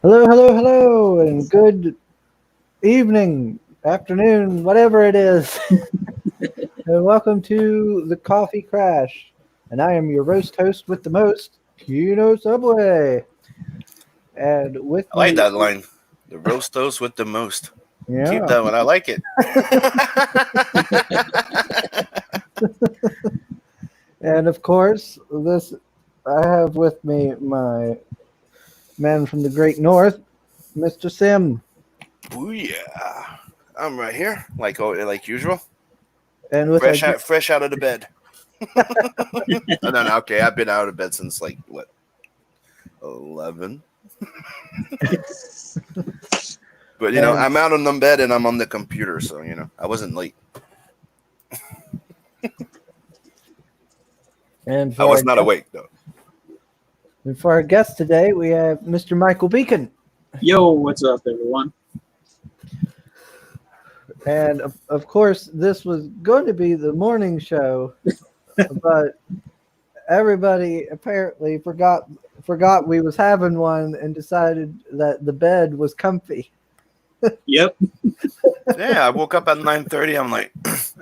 Hello, hello, hello, and good evening, afternoon, whatever it is. And welcome to the Coffee Crash. And I am your roast host with the most, Kino Subway. And with I like me, that line. The roast toast with the most. Keep yeah, that one. I like it. and of course, this I have with me my man from the Great North, Mr. Sim. Booyah! I'm right here, like usual. And with our Fresh out of the bed. No, okay. I've been out of bed since like what 11. But and, I'm out on the bed and I'm on the computer, so I wasn't late. and I for our was not guest, awake though. and for our guest today, we have Mr. Michael Beacon. Yo, what's up, everyone? And of course, this was going to be the morning show, but everybody apparently forgot we was having one and decided that the bed was comfy. Yep. Yeah, I woke up at 9:30. I'm like,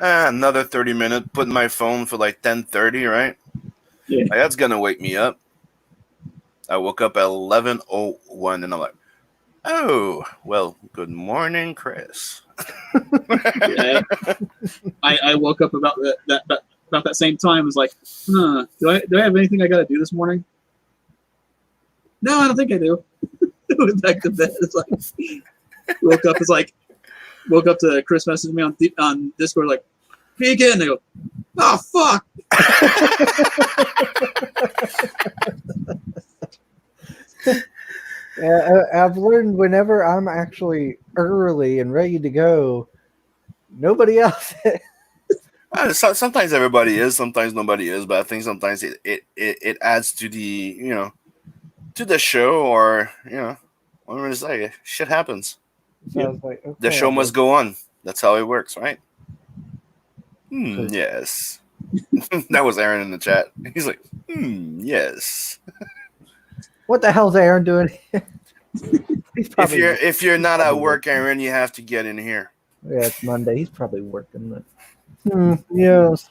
another 30 minutes. Put my phone for like 10:30, right? Yeah. Like, that's gonna wake me up. I woke up at 11:01, and I'm like, oh, well, good morning, Chris. Yeah. I woke up about that same time. I was like, do I have anything I got to do this morning? No, I don't think I do. Went back to bed. It's like woke up to Chris messaged me on Discord like, Beacon. I go, oh fuck. I've learned whenever I'm actually early and ready to go, nobody else. Sometimes everybody is, sometimes nobody is, but I think sometimes it adds to to the show, or what am I gonna say? Shit happens. So I was like, okay, The show must go on. That's how it works, right? Sure. Yes. That was Aaron in the chat. He's like, yes. What the hell's Aaron doing? He's probably If you're not at work, Aaron, you have to get in here. yeah, it's Monday. He's probably working. Yes.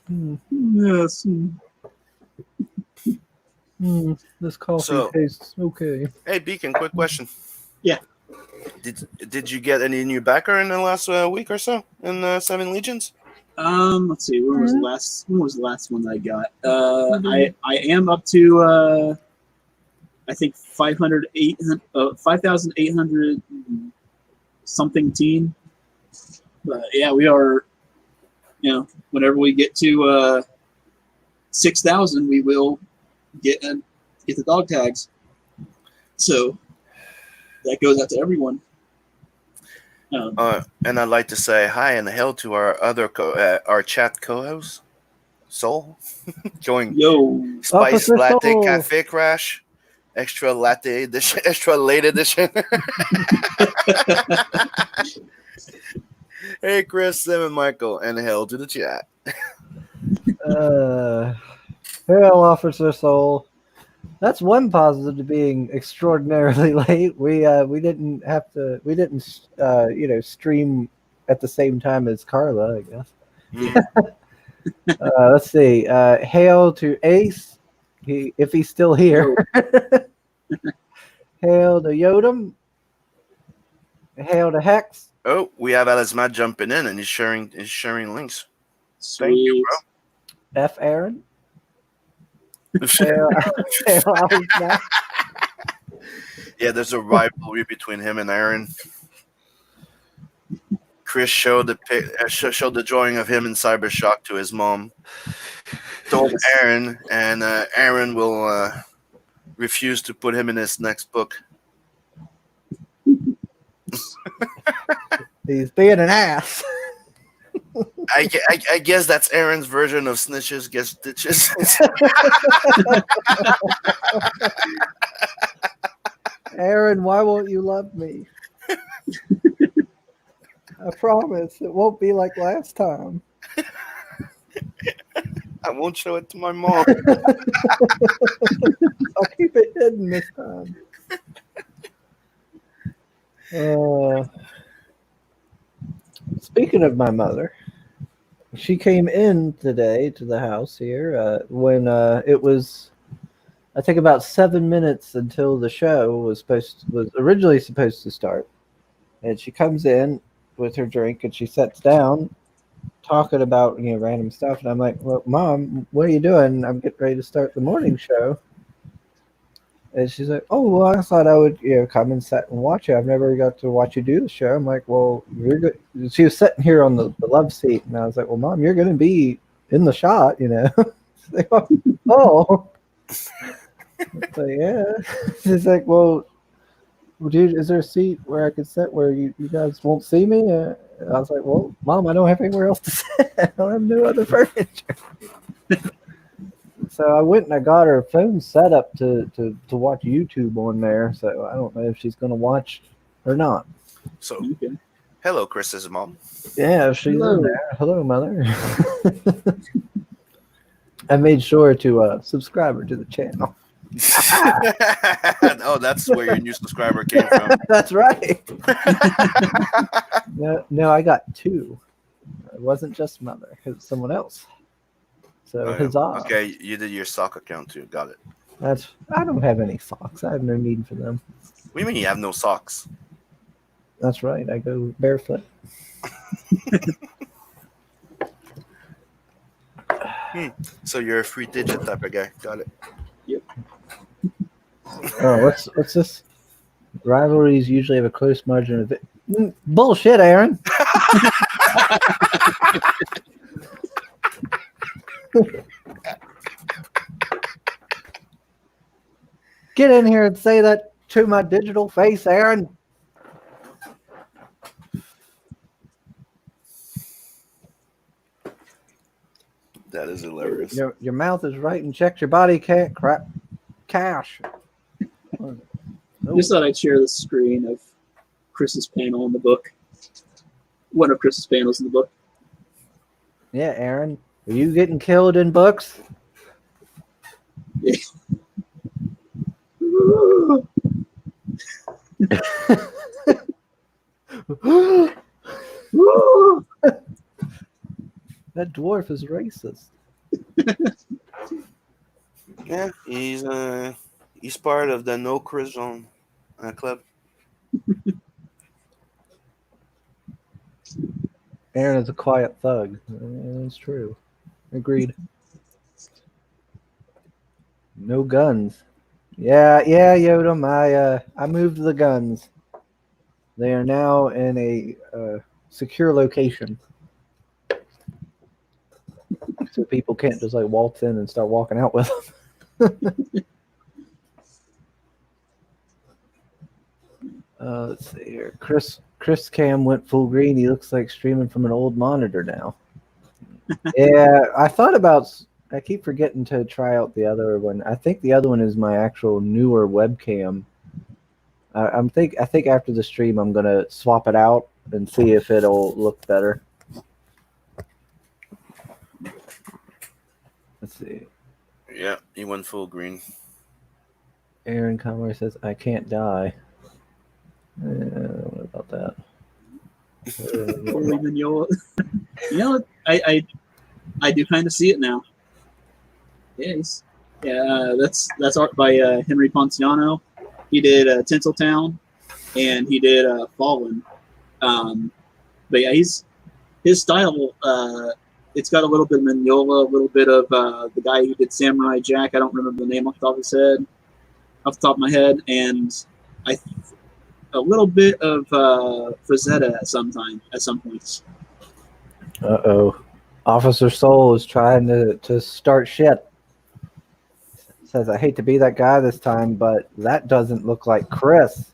Yes. This coffee So- tastes okay. Hey, Beacon, quick question. Yeah. Did you get any new backer in the last week or so in Seven Legions? Let's see. When was the last one I got? I am up to I think 5,800 something teen. But yeah, we are. Whenever we get to 6,000, we will get the dog tags. So that goes out to everyone. And I'd like to say hi and hail to our other our chat co-host, Soul, join Yo, Spice Officer Latte Soul. Cafe Crash, extra latte edition, extra late edition. Hey, Chris, Sim, and Michael, and hail to the chat. Hail, Officer Soul. That's one positive to being extraordinarily late. We didn't have to. We didn't stream at the same time as Carla, I guess. Let's see. Hail to Ace, if he's still here. Hail to Yodam. Hail to Hex. Oh, we have Alice Matt jumping in, and he's sharing links. sweet. Thank you, bro. F. Aaron. Hail Alice Matt. Yeah, there's a rivalry between him and Aaron. Chris showed the drawing of him in Cybershock to his mom. Told Aaron, and Aaron will refuse to put him in his next book. He's being an ass. I guess that's Aaron's version of snitches get stitches. Aaron, why won't you love me? I promise it won't be like last time. I won't show it to my mom. I'll keep it hidden this time. Speaking of my mother, she came in today to the house here when it was, I think, about 7 minutes until the show was originally supposed to start. And she comes in with her drink and she sits down, talking about random stuff. And I'm like, "Well, Mom, what are you doing? I'm getting ready to start the morning show." And she's like, "Oh, well, I thought I would, come and sit and watch you. I've never got to watch you do the show." I'm like, "Well, you're good." She was sitting here on the love seat, and I was like, "Well, Mom, you're going to be in the shot, She's like, "Oh." So yeah, she's like, "Well, dude, is there a seat where I could sit where you guys won't see me?" I was like, "Well, Mom, I don't have anywhere else to sit. I don't have no other furniture." So I went and I got her phone set up to watch YouTube on there. So I don't know if she's going to watch or not. So, Okay. hello, Chris's mom. Yeah, she's Hello. in there. Hello, Mother. I made sure to subscribe her to the channel. Oh, that's where your new subscriber came from. That's right. No, I got two. It wasn't just Mother. It was someone else. So Oh, yeah. huzzah. Okay, you did your sock account too. Got it. I don't have any socks. I have no need for them. What do you mean you have no socks? That's right. I go barefoot. So you're a free digit type of guy. Got it. Oh, what's this? Rivalries usually have a close margin of bullshit, Aaron. Get in here and say that to my digital face, Aaron. That is hilarious. Your mouth is right and check your body can't crap cash. Just thought I'd share the screen of Chris's panel in the book. One of Chris's panels in the book. Yeah, Aaron. Are you getting killed in books? That dwarf is racist. Yeah, he's part of the No Chris Zone club. Aaron is a quiet thug. It's true. Agreed. No guns. Yeah, Yoda. I moved the guns. They are now in a secure location, so people can't just like waltz in and start walking out with them. Let's see here. Chris Cam went full green. He looks like streaming from an old monitor now. Yeah, I keep forgetting to try out the other one. I think the other one is my actual newer webcam. I think after the stream I'm gonna swap it out and see if it'll look better. Let's see. Yeah, he went full green. Aaron Conway says, "I can't die." What about that? Holy Mignola. I do kind of see it now. Yes. Yeah, that's art by Henry Ponciano. He did Tinseltown, and he did Fallen. But yeah, his style. It's got a little bit of Mignola, a little bit of the guy who did Samurai Jack. I don't remember the name off the top of my head, and a little bit of Frazetta at some points. Uh-oh. Officer Soul is trying to start shit. Says, "I hate to be that guy this time, but that doesn't look like Chris."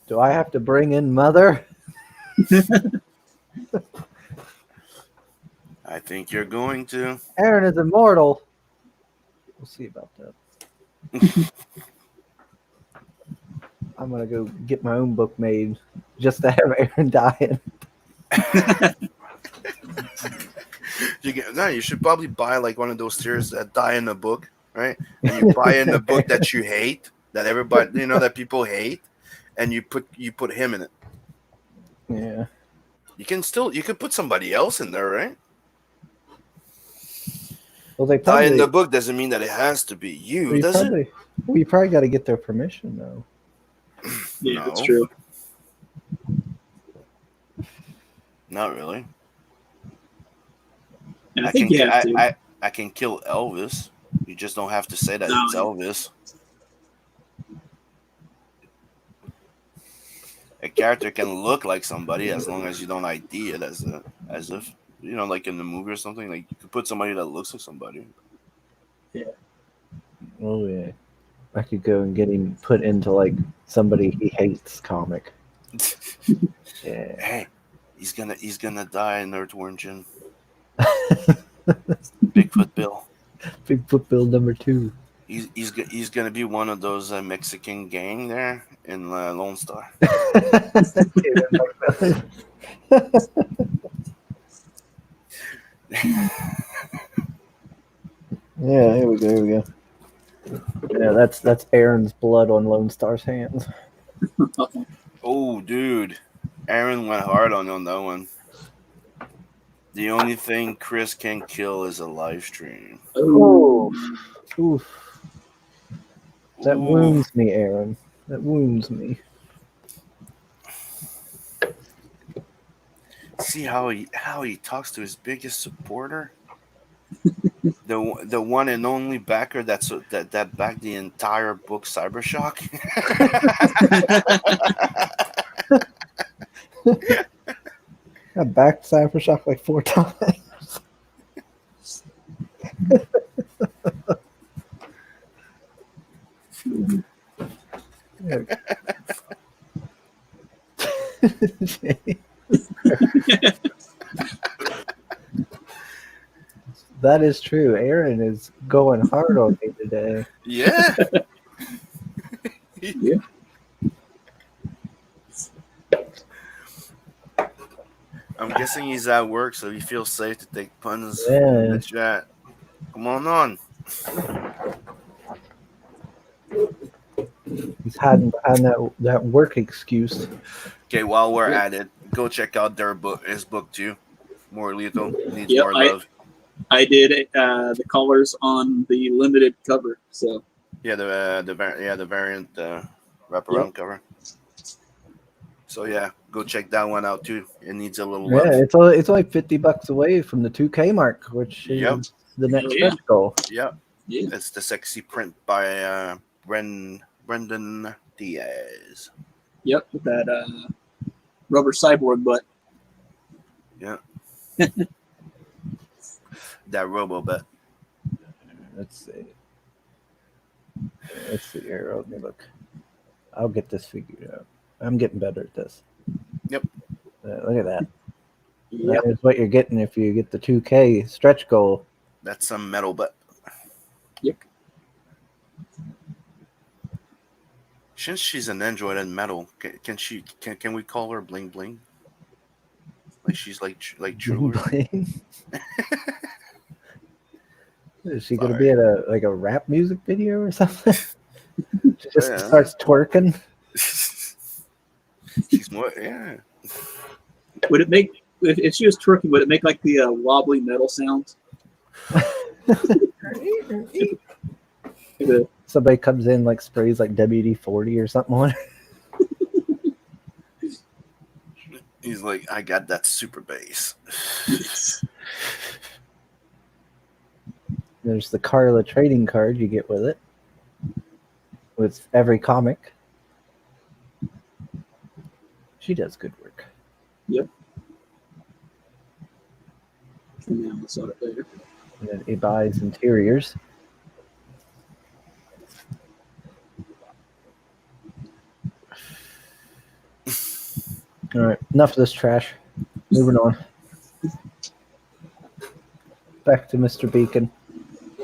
Do I have to bring in Mother? I think you're going to. Aaron is immortal. We'll see about that. I'm going to go get my own book made just to have Aaron die in. You should probably buy like one of those tiers that die in a book, right? And you buy in the book that you hate, that everybody, that people hate, and you put him in it. Yeah. You can put somebody else in there, right? Well, they Die in probably. the book doesn't mean that it has to be you, does it? You probably got to get their permission, though. Yeah, that's No. true. Not really. And I think you have to. I can kill Elvis. You just don't have to say that No, it's Elvis. A character can look like somebody as long as you don't ID it as if like in the movie or something. Like you could put somebody that looks like somebody. Oh yeah. I could go and get him put into like somebody he hates comic. Yeah. Hey, he's gonna die in Earthworm Jim. Bigfoot Bill. Bigfoot Bill number 2. He's gonna be one of those Mexican gang there in Lone Star. Yeah, here we go. Yeah, that's Aaron's blood on Lone Star's hands. Oh, dude, Aaron went hard on that one. The only thing Chris can kill is a live stream. Oh, oof. That Ooh. wounds me, Aaron. That wounds me. See how he talks to his biggest supporter, the one and only backer that backed the entire book Cybershock. I backed Cybershock like 4 times. That is true. Aaron is going hard on me today. Yeah. Yeah. I'm guessing he's at work, so he feels safe to take puns Yeah. in the chat. Come on. He's hiding behind that work excuse. Okay, while we're at it, go check out his book too. More Lethal needs Yep, more love. I did the colors on the limited cover, so Yeah, the variant wraparound cover. So yeah, go check that one out too. It needs a little love. Yeah, it's only $50 away from the 2K mark, which is the next Yeah. stretch goal. Yeah, yeah. it's the sexy print by Brendan Diaz. Yep, with that rubber cyborg butt. Yeah, that robo bet. Let's see here. Let me look. I'll get this figured out. I'm getting better at this. Yep. Look at that. Yep. That is what you're getting if you get the 2K stretch goal. That's some metal bet. Yep. Since she's an android and metal, can we call her Bling Bling? Like she's like jewelry. Is she gonna be at a rap music video or something? She just Yeah. starts twerking. She's more, yeah. Would it make if she was twerking? Would it make like the wobbly metal sounds? Somebody comes in like sprays like WD-40 or something on her. He's like, I got that super bass. There's the Carla trading card you get with it. With every comic. She does good work. Yep. Yeah, I saw it later. And then it buys interiors. All right, enough of this trash. Moving on. Back to Mr. Beacon.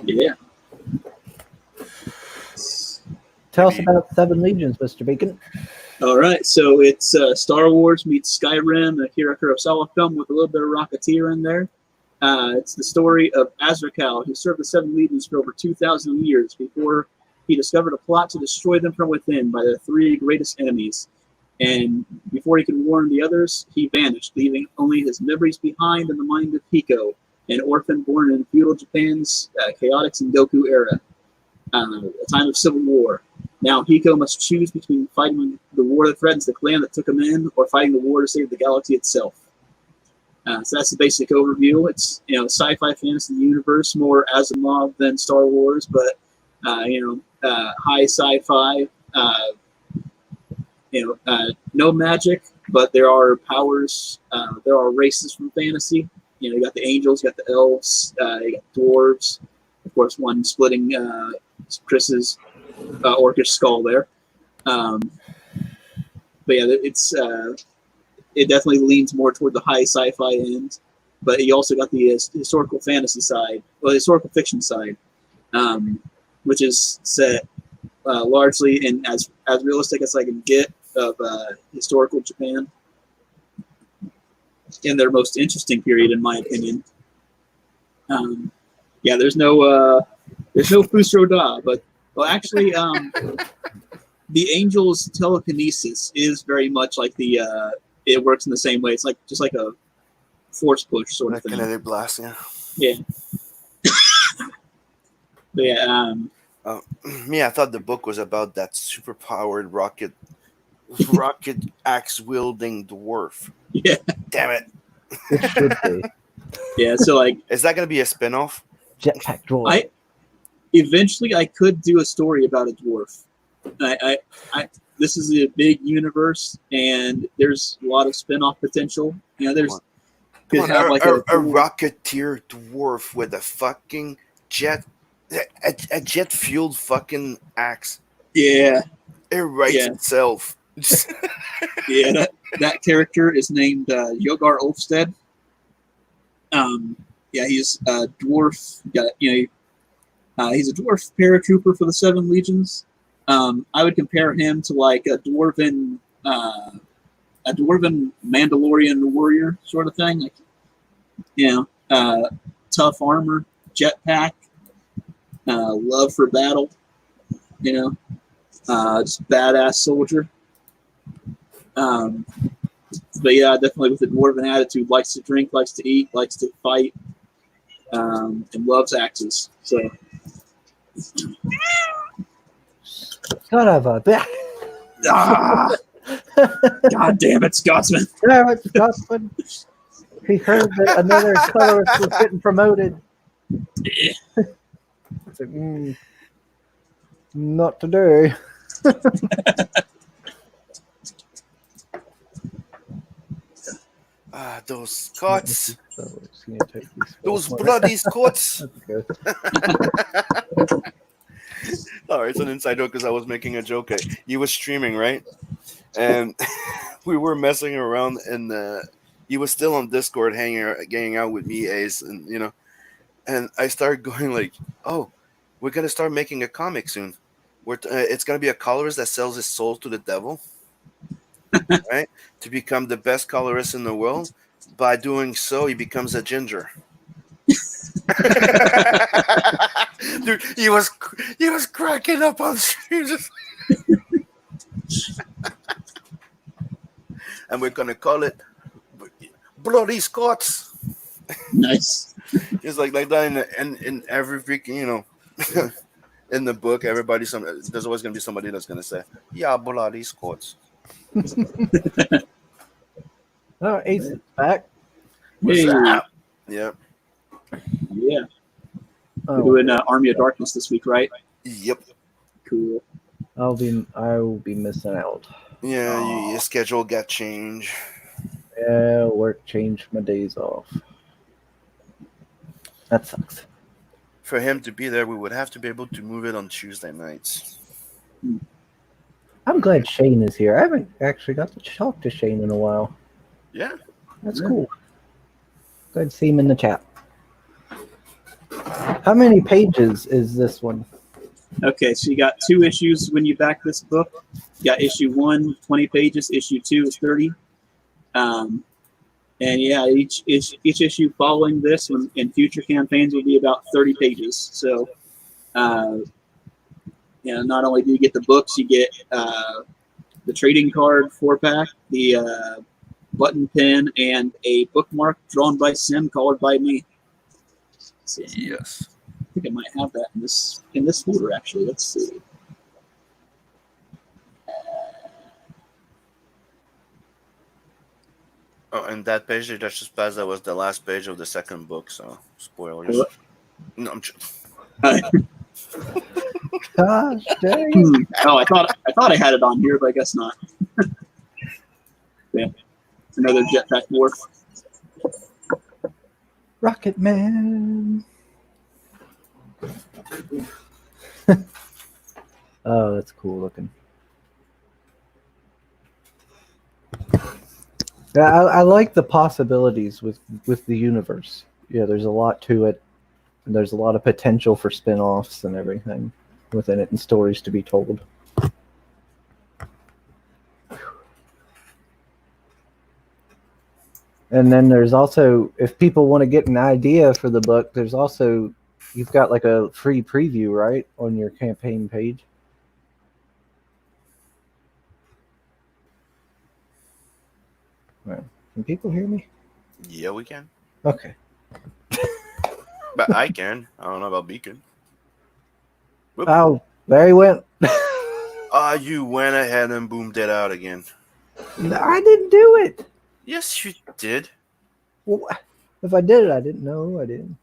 Yeah. Tell us about Seven Legions, Mr. Beacon. All right, so it's Star Wars meets Skyrim, a Akira Kurosawa film with a little bit of Rocketeer in there. It's the story of Azrakal, who served the Seven Legions for over 2,000 years before he discovered a plot to destroy them from within by their three greatest enemies. And before he could warn the others, he vanished, leaving only his memories behind in the mind of Hiko, an orphan born in feudal Japan's chaotic Sengoku era, a time of civil war. Now Hiko must choose between fighting the war that threatens the clan that took him in, or fighting the war to save the galaxy itself. So that's the basic overview. It's sci-fi fantasy universe, more Asimov than Star Wars, but high sci-fi. No magic, but there are powers. There are races from fantasy. You got the angels, you got the elves, you got dwarves. Of course, one splitting Chris's orcish skull there. But yeah, it definitely leans more toward the high sci-fi end. But you also got the historical fantasy side, or the historical fiction side, which is set largely in as realistic as I can get of historical Japan in their most interesting period, in my opinion. There's no Fusro Da, but actually, the angel's telekinesis is very much like it works in the same way. It's like just like a force push sort of thing. Kinetic blast, yeah. Yeah. But yeah. Me, I thought the book was about that super powered rocket axe wielding dwarf. Yeah. Damn it. It should be. Yeah. So like, is that going to be a spinoff? Jetpack dwarf. Eventually I could do a story about a dwarf. This is a big universe, and there's a lot of spin-off potential. There's a rocketeer dwarf with a fucking jet fueled fucking axe. Yeah, it writes itself. Yeah, that character is named Yogar Ulfstead. He's a dwarf. He's a dwarf paratrooper for the Seven Legions. I would compare him to like a dwarven Mandalorian warrior sort of thing. Like, tough armor, jetpack, love for battle. Just badass soldier. But yeah, definitely with a dwarven attitude. Likes to drink, likes to eat, likes to fight, and loves axes. So. Son of a bitch. God damn it, Scotsman. Damn it, Scotsman. He heard that another colorist was getting promoted. It's like, not today. Those Scots. Those bloody Scots. Sorry, it's an inside joke because I was making a joke. He was streaming, right? And we were messing around, and he was still on Discord hanging out with me, Ace, and and I started going like, "Oh, we're gonna start making a comic soon. It's gonna be a colorist that sells his soul to the devil, right? To become the best colorist in the world. By doing so, he becomes a ginger." Dude, he was cracking up on stream. And we're gonna call it Bloody Scots. Nice. It's like that in every freaking in the book. There's always gonna be somebody that's gonna say, "Yeah, Bloody Scots." Oh, Ace is back. Hey. Yeah. Yeah. Oh, We're doing Army of Darkness this week, right? Yep. Cool. I will be missing out. Yeah, your schedule got changed. Yeah, work changed my days off. That sucks. For him to be there, we would have to be able to move it on Tuesday nights. I'm glad Shane is here. I haven't actually got to talk to Shane in a while. Yeah. That's cool. Glad to see him in the chat. How many pages is this one? Okay, so you got 2 issues when you back this book. You got issue 1, 20 pages. Issue 2 is 30. And yeah, each issue following this one in future campaigns will be about 30 pages. So, not only do you get the books, you get the trading card 4-pack, the button pin, and a bookmark drawn by Sim, colored by me. So, Yes. I think I might have that in this folder actually. Let's see. Oh, and that page that just passed, that was the last page of the second book, so spoilers. What? No, I'm Gosh dang. Oh, I thought I had it on here, but I guess not. Yeah, another Jetpack Dwarf. Rocket Man. Oh, that's cool looking. Yeah, I like the possibilities with the universe. Yeah, there's a lot to it. And there's a lot of potential for spin-offs and everything within it and stories to be told. And then there's also, if people want to get an idea for the book, there's also, you've got like a free preview, right, on your campaign page. Right. Can people hear me? Yeah, we can. Okay. But I can. I don't know about Beacon. Whoop. Oh, there he went. You went ahead and boomed it out again. No, I didn't do it. Yes, you did. Well, if I did it, I didn't know I didn't.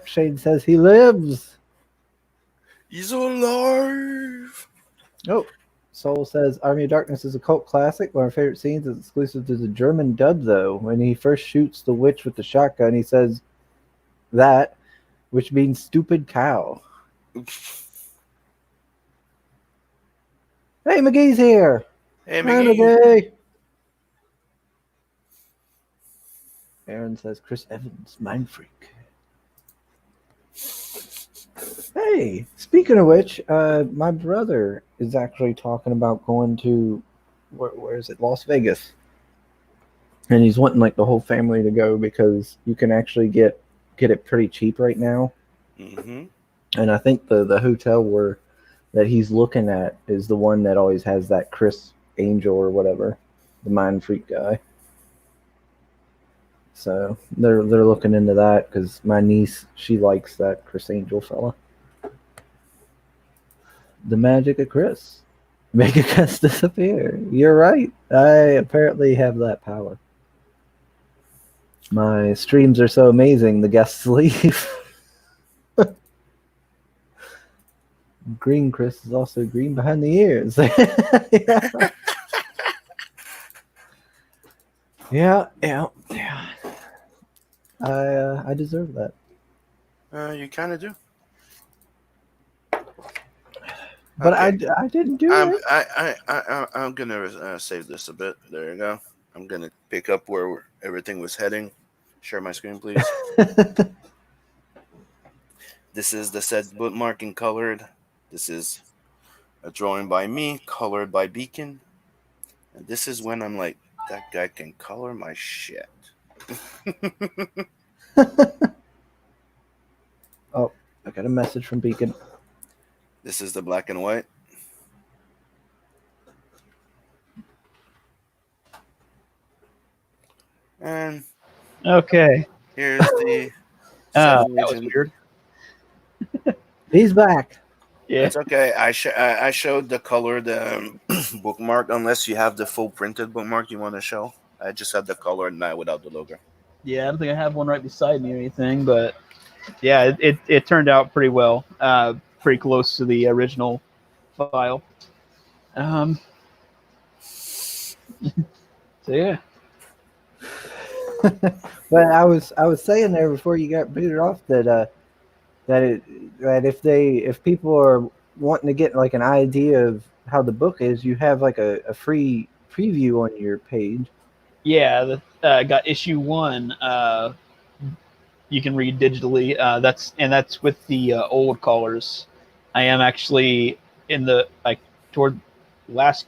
Shade says he lives. He's alive. Oh, Soul says Army of Darkness is a cult classic. One of my favorite scenes is exclusive to the German dub, though. When he first shoots the witch with the shotgun, he says that, which means stupid cow. Hey, McGee's here. Hey, Hi, McGee. McGee. Aaron says Chris Evans, Mind Freak. Hey, speaking of which, my brother is actually talking about going to where is it? Las Vegas. And he's wanting like the whole family to go because you can actually get it pretty cheap right now. Mm-hmm. And I think the hotel that he's looking at is the one that always has that Chris Angel or whatever, the Mind Freak guy. So they're looking into that because my niece, she likes that Chris Angel fella. The magic of Chris. Make a guest disappear. You're right. I apparently have that power. My streams are so amazing, the guests leave. Green Chris is also green behind the ears. Yeah. I deserve that. You kind of do. But Okay. I didn't do it. I'm gonna save this a bit. There you go. I'm gonna pick up where everything was heading. Share my screen, please. This is the set bookmarking colored. This is a drawing by me, colored by Beacon. And this is when I'm like, that guy can color my shit. Oh, I got a message from Beacon. This is the black and white. And Okay. here's the That Seven was Legion. weird. He's back. Yeah. It's okay. I showed the colored bookmark, unless you have the full printed bookmark you want to show. I just had the colored now without the logo. Yeah, I don't think I have one right beside me or anything, but yeah, it turned out pretty well. Pretty close to the original file. So yeah. But I was saying there before you got booted off that if people are wanting to get like an idea of how the book is, you have like a free preview on your page. Yeah, got issue 1. You can read digitally. That's with the old colors. I am actually in the toward last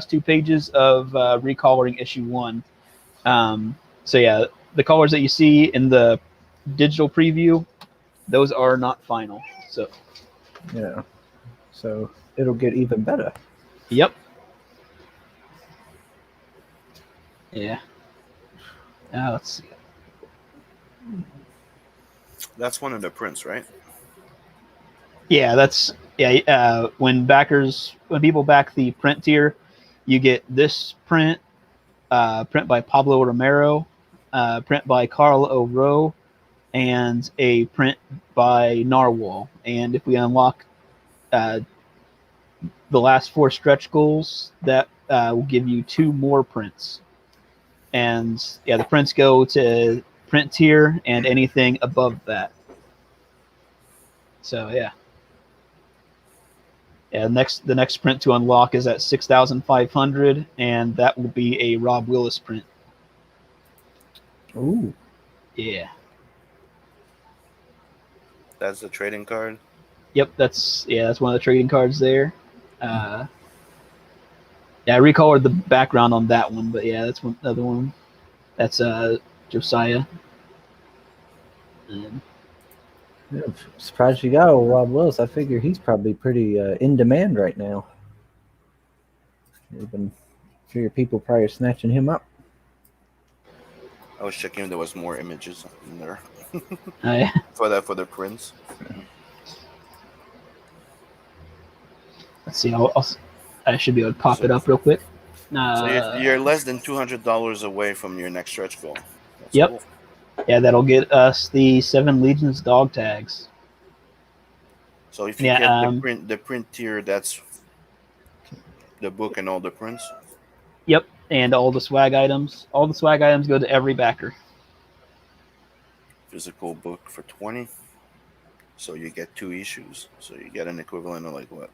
two pages of recoloring issue 1. So yeah, the colors that you see in the digital preview, those are not final. So Yeah. So it'll get even better. yep. Yeah. Let's see. That's one of the prints, right? Yeah, that's when people back the print tier, you get this print, print by Pablo Romero, print by Carl O'Roe, and a print by Narwhal. And if we unlock the last 4 stretch goals, that will give you 2 more prints. And yeah, the prints go to print tier and anything above that. So yeah. Yeah, the next print to unlock is at 6,500, and that will be a Rob Willis print. Ooh. Yeah. That's the trading card. Yep, that's one of the trading cards there. Yeah, I recolored the background on that one, but yeah, that's another one. That's Josiah. And, Yeah, I'm surprised you got old Rob Willis. I figure he's probably pretty in demand right now. Even figure people probably are snatching him up. I was checking if there was more images in there yeah. for the prints. Let's see. I should be able to pop it up real quick. So you're less than $200 away from your next stretch goal. That's Yep. Cool. Yeah, that'll get us the 7 Legions dog tags. So if you get the print tier, that's the book and all the prints. Yep, and all the swag items. All the swag items go to every backer. Physical book for 20. So you get 2 issues. So you get an equivalent of like what?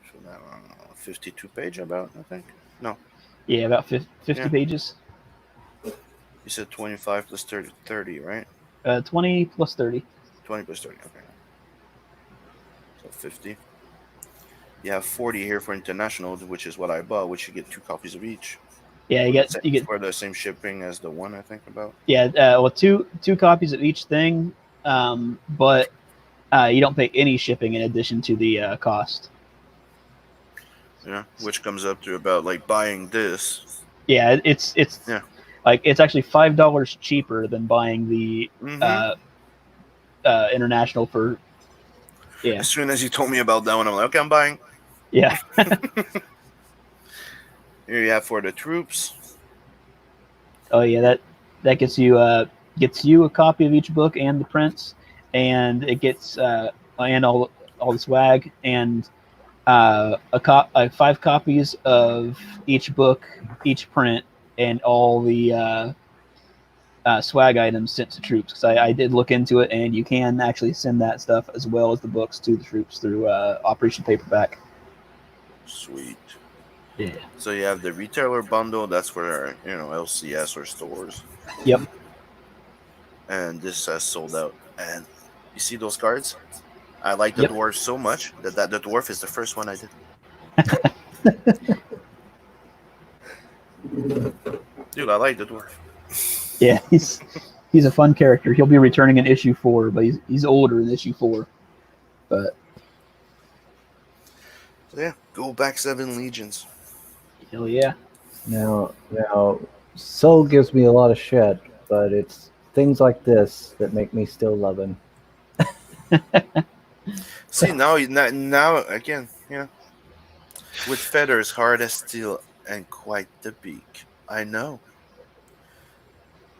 52 page about, I think. No. Yeah, about 50 pages. You said 25 plus 30, right? 20 plus 30. 20 plus 30, okay. So 50. You have 40 here for international, which is what I bought, which you get 2 copies of each. Yeah, you get for the same shipping as the one I think about. Yeah, well, two copies of each thing, but you don't pay any shipping in addition to the cost. Yeah, which comes up to about like buying this. Yeah, it's like it's actually $5 cheaper than buying the international for. Yeah. As soon as you told me about that one, I'm like, okay, I'm buying. Yeah. Here you have for the troops. Oh yeah, that gets you a copy of each book and the prints, and it gets and all the swag and 5 copies of each book, each print, and all the swag items sent to troops. Because I did look into it, and you can actually send that stuff as well as the books to the troops through Operation Paperback. Sweet. Yeah. So you have the retailer bundle. That's for LCS or stores. Yep. And this says sold out. And you see those cards? I like the dwarf so much that the dwarf is the first one I did. Dude, I like the dwarf. Yeah, he's a fun character. He'll be returning in issue 4, but he's older in issue 4. But so yeah, go back 7 legions. Hell yeah. Now, Soul gives me a lot of shit, but it's things like this that make me still love him. See, now again, with feathers hard as steel and quite the beak. I know.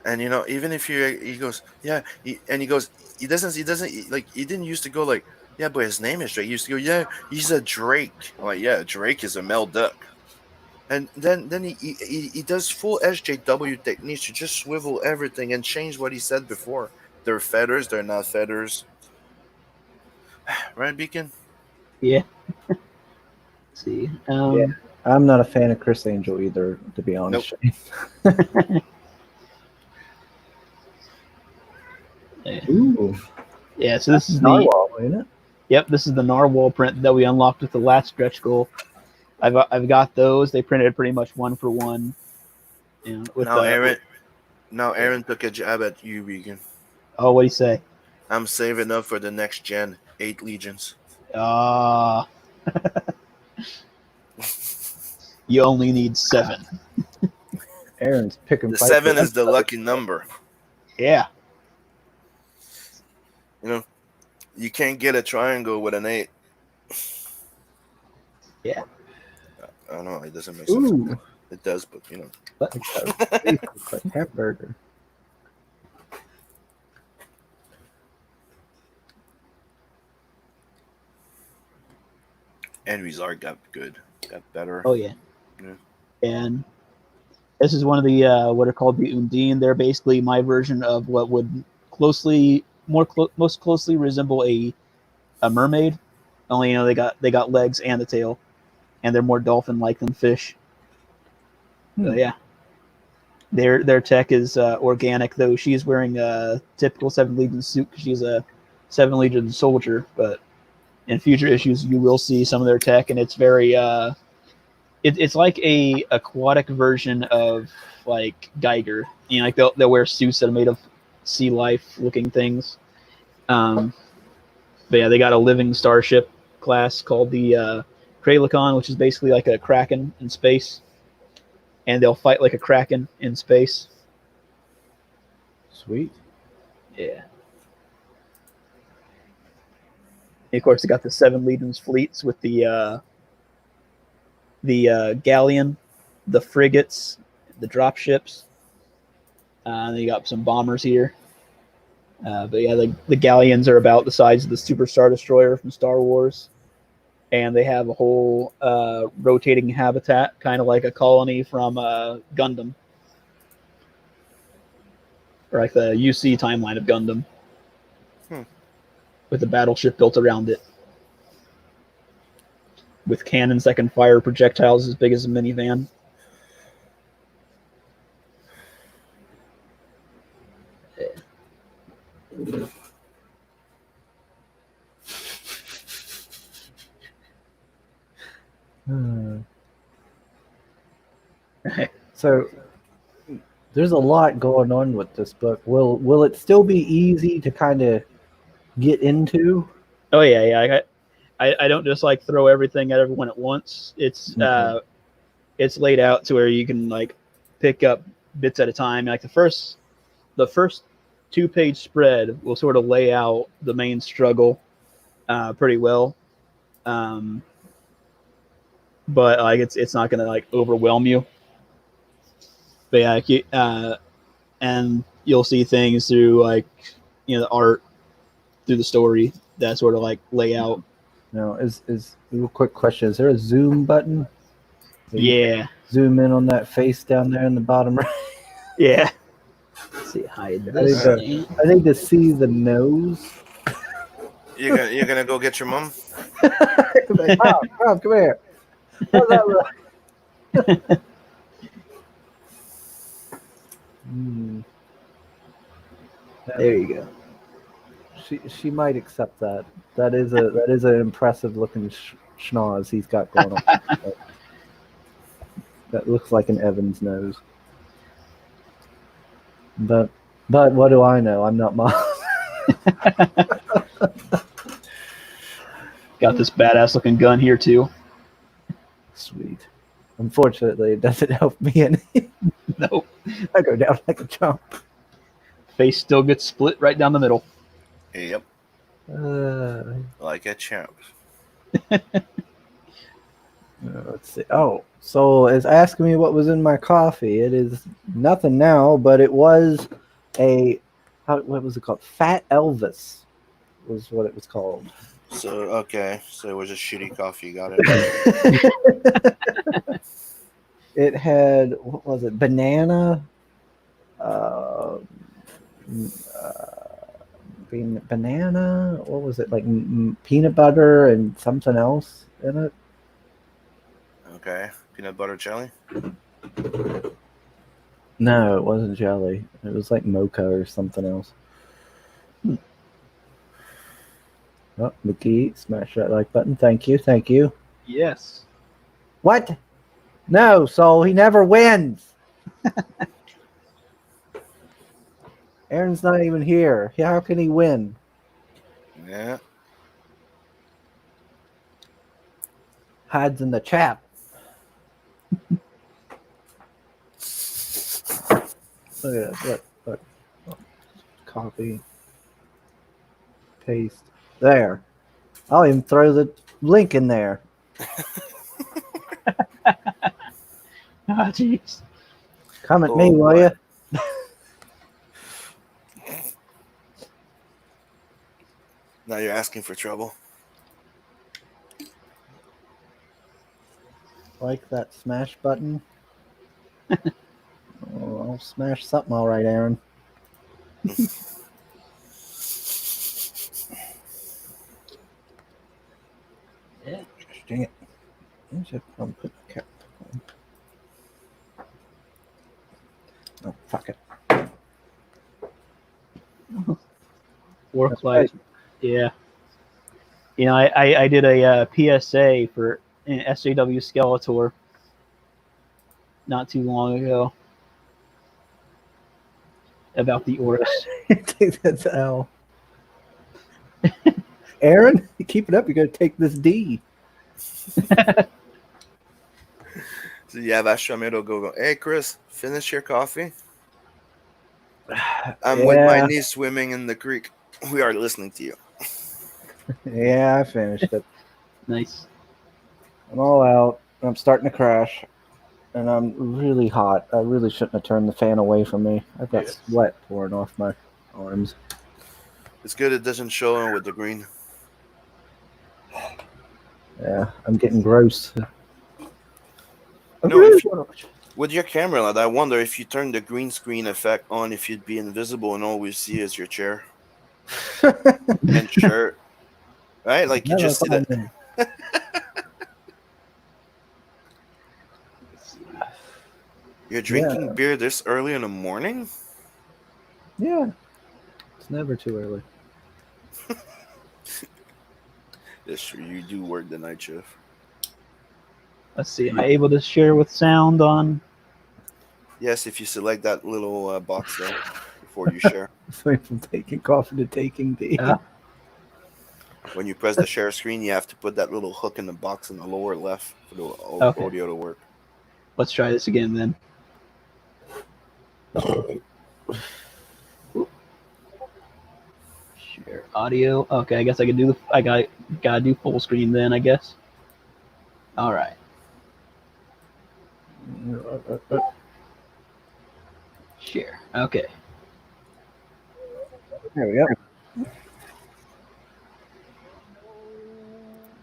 And even if he goes, yeah, he doesn't like, he didn't used to go like, yeah, but his name is Drake. He used to go, yeah, he's a Drake. I'm like, yeah, Drake is a male duck. And then he does full SJW techniques to just swivel everything and change what he said before. They're feathers, they're not feathers. Right, Beacon? Yeah. Let's see. Yeah. I'm not a fan of Chris Angel either, to be honest. Nope. Ooh. Yeah, so this is Narwhal, ain't it? Yep, this is the Narwhal print that we unlocked with the last stretch goal. I've got those. They printed pretty much one for one. You know, with Now Aaron took a jab at you, Regan. Oh, what do you say? I'm saving up for the next gen, 8 legions. You only need 7. Aaron's picking The fights 7 with is the lucky number. Yeah. You know, you can't get a triangle with an 8. Yeah. I don't know, it doesn't make sense. Ooh, It does, but you know. that looks like hamburger. Henry's art got better. Oh yeah. Yeah. And this is one of the what are called the Undine. They're basically my version of what would most closely resemble a mermaid. Only they got legs and a tail, and they're more dolphin-like than fish. So yeah, their tech is organic, though she's wearing a typical 7 Legion suit because she's a 7 Legion soldier. But in future issues, you will see some of their tech, and it's very it's like a aquatic version of like Geiger. You know, like they'll wear suits that are made of sea life looking things. But yeah, they got a living starship class called the Kralicon, which is basically like a kraken in space, and they'll fight like a kraken in space. Sweet. Yeah. And of course, they got the 7 Legions fleets with the galleon, the frigates, the drop ships. And you got some bombers here. But yeah, the galleons are about the size of the Super Star Destroyer from Star Wars. And they have a whole rotating habitat, kind of like a colony from Gundam. Or like the UC timeline of Gundam. With a battleship built around it. With cannons that can fire projectiles as big as a minivan. So there's a lot going on with this book. Will it still be easy to kind of get into? Oh yeah. I don't just like throw everything at everyone at once. It's it's laid out to where you can like pick up bits at a time. Like the first 2-page spread will sort of lay out the main struggle pretty well. But like it's not gonna like overwhelm you. But yeah, and you'll see things through like the art, through the story that sort of like lay out. No, is real quick question: is there a zoom button? Yeah. Zoom in on that face down there in the bottom right. Yeah. Let's see, hide this. I think to see the nose. You're gonna go get your mom? Mom, come here. How's that look? There you go. She might accept that. That is an impressive looking schnoz he's got going on. That looks like an Evans nose. But what do I know? I'm not mom. Got this badass looking gun here too. Sweet. Unfortunately, it doesn't help me any. Nope. I go down like a chump. Face still gets split right down the middle. Yep. Like a champ. Let's see. Oh, so it's asking me what was in my coffee. It is nothing now, but it was what was it called? Fat Elvis was what it was called. So okay, so it was just shitty coffee. Got it. It had, what was it? Banana. Banana. What was it? Like peanut butter and something else in it. Okay, peanut butter jelly. No, it wasn't jelly. It was like mocha or something else. Oh, Mickey, smash that like button. Thank you. Yes. What? No, Soul. He never wins. Aaron's not even here. How can he win? Yeah. Hides in the chat. Look at that. Look. Copy. Paste. There. I'll even throw the link in there. Ah, jeez. Come at Oh, me, will boy. you? Now you're asking for trouble. Like that smash button. Oh, I'll smash something all right, Aaron. Yeah. Dang it. I should put the cap on. Oh, fuck it. Work That's like, right. yeah. You know, I did a PSA for an SJW Skeletor not too long ago about the orcs. Take that L. Aaron, keep it up. You're going to take this D. So yeah, that's Shamiro go. Hey, Chris, finish your coffee. I'm with my Yeah. niece swimming in the creek. We are listening to you. Yeah, I finished it. Nice. I'm all out. I'm starting to crash. And I'm really hot. I really shouldn't have turned the fan away from me. I've got Yes. sweat pouring off my arms. It's good it doesn't show with the green. Yeah, I'm getting gross. No, if with your camera, lad, I wonder if you turn the green screen effect on, if you'd be invisible and all we see is your chair and shirt, right? Like you just see that. You're drinking beer this early in the morning? Yeah. It's never too early. That's true. You do work the night shift. Let's see. Am I able to share with sound on? Yes, if you select that little box there before you share. Swing from taking coffee to taking tea. Yeah. When you press the share screen, you have to put that little hook in the box in the lower left for the Okay. audio to work. Let's try this again then. Share audio. Okay, I guess I can do the. I gotta do full screen then. I guess. All right. Share. Okay. There we go.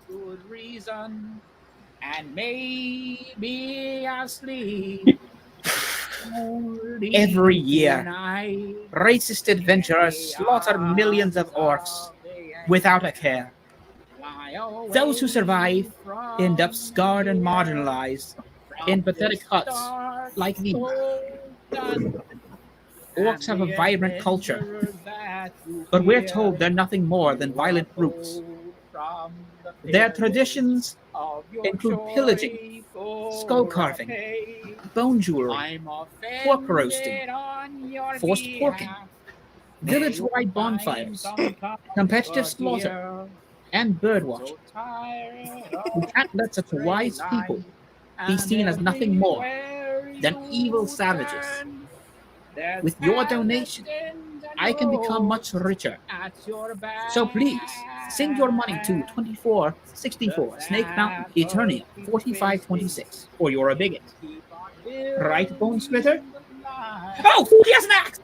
Good reason, and maybe asleep. Every year, racist adventurers slaughter millions of orcs without a care. Those who survive end up scarred and marginalized in pathetic huts like these. Orcs have a vibrant culture, but we're told they're nothing more than violent brutes. Their traditions include pillaging, skull carving, bone jewelry, pork roasting, forced porking, village-wide bonfires, competitive slaughter, and birdwatching. We can't let such wise people be seen as nothing more than evil savages. With your donation, I can become much richer. So please, send your money to 2464 Snake Mountain Eternia 4526, or you're a bigot. Right, Bone Splitter? Oh, he has an axe!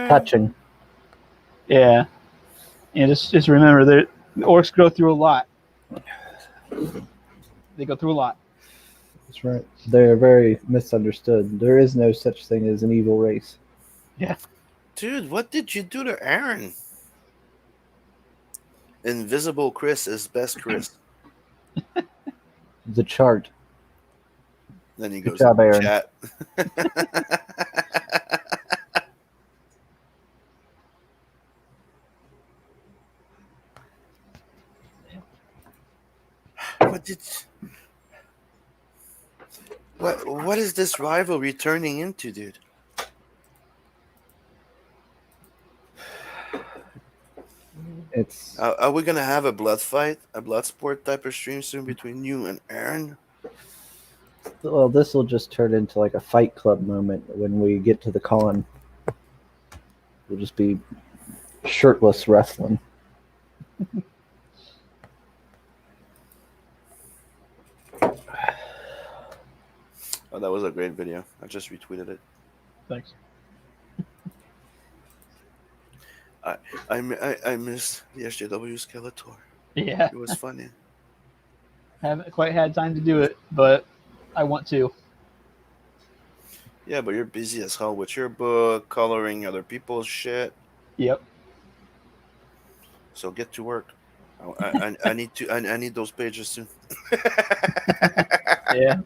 Touching. Yeah. And just remember that orcs go through a lot. They go through a lot. That's right. They're very misunderstood. There is no such thing as an evil race. Yeah. Dude, what did you do to Aaron? Invisible Chris is best Chris. The chart. Then he Good goes job, in Aaron. chat. What is this rivalry turning into, dude? It's Are we gonna have a blood fight, a blood sport type of stream soon between you and Aaron? well, this will just turn into like a Fight Club moment when we get to the con. We'll just be shirtless wrestling. Oh, that was a great video. I just retweeted it. Thanks. I missed the SJW Skeletor. Yeah, It was funny. haven't quite had time to do it, but I want to. Yeah, but you're busy as hell with your book, coloring other people's shit. Yep. So get to work. I need to. I need those pages soon. Yeah.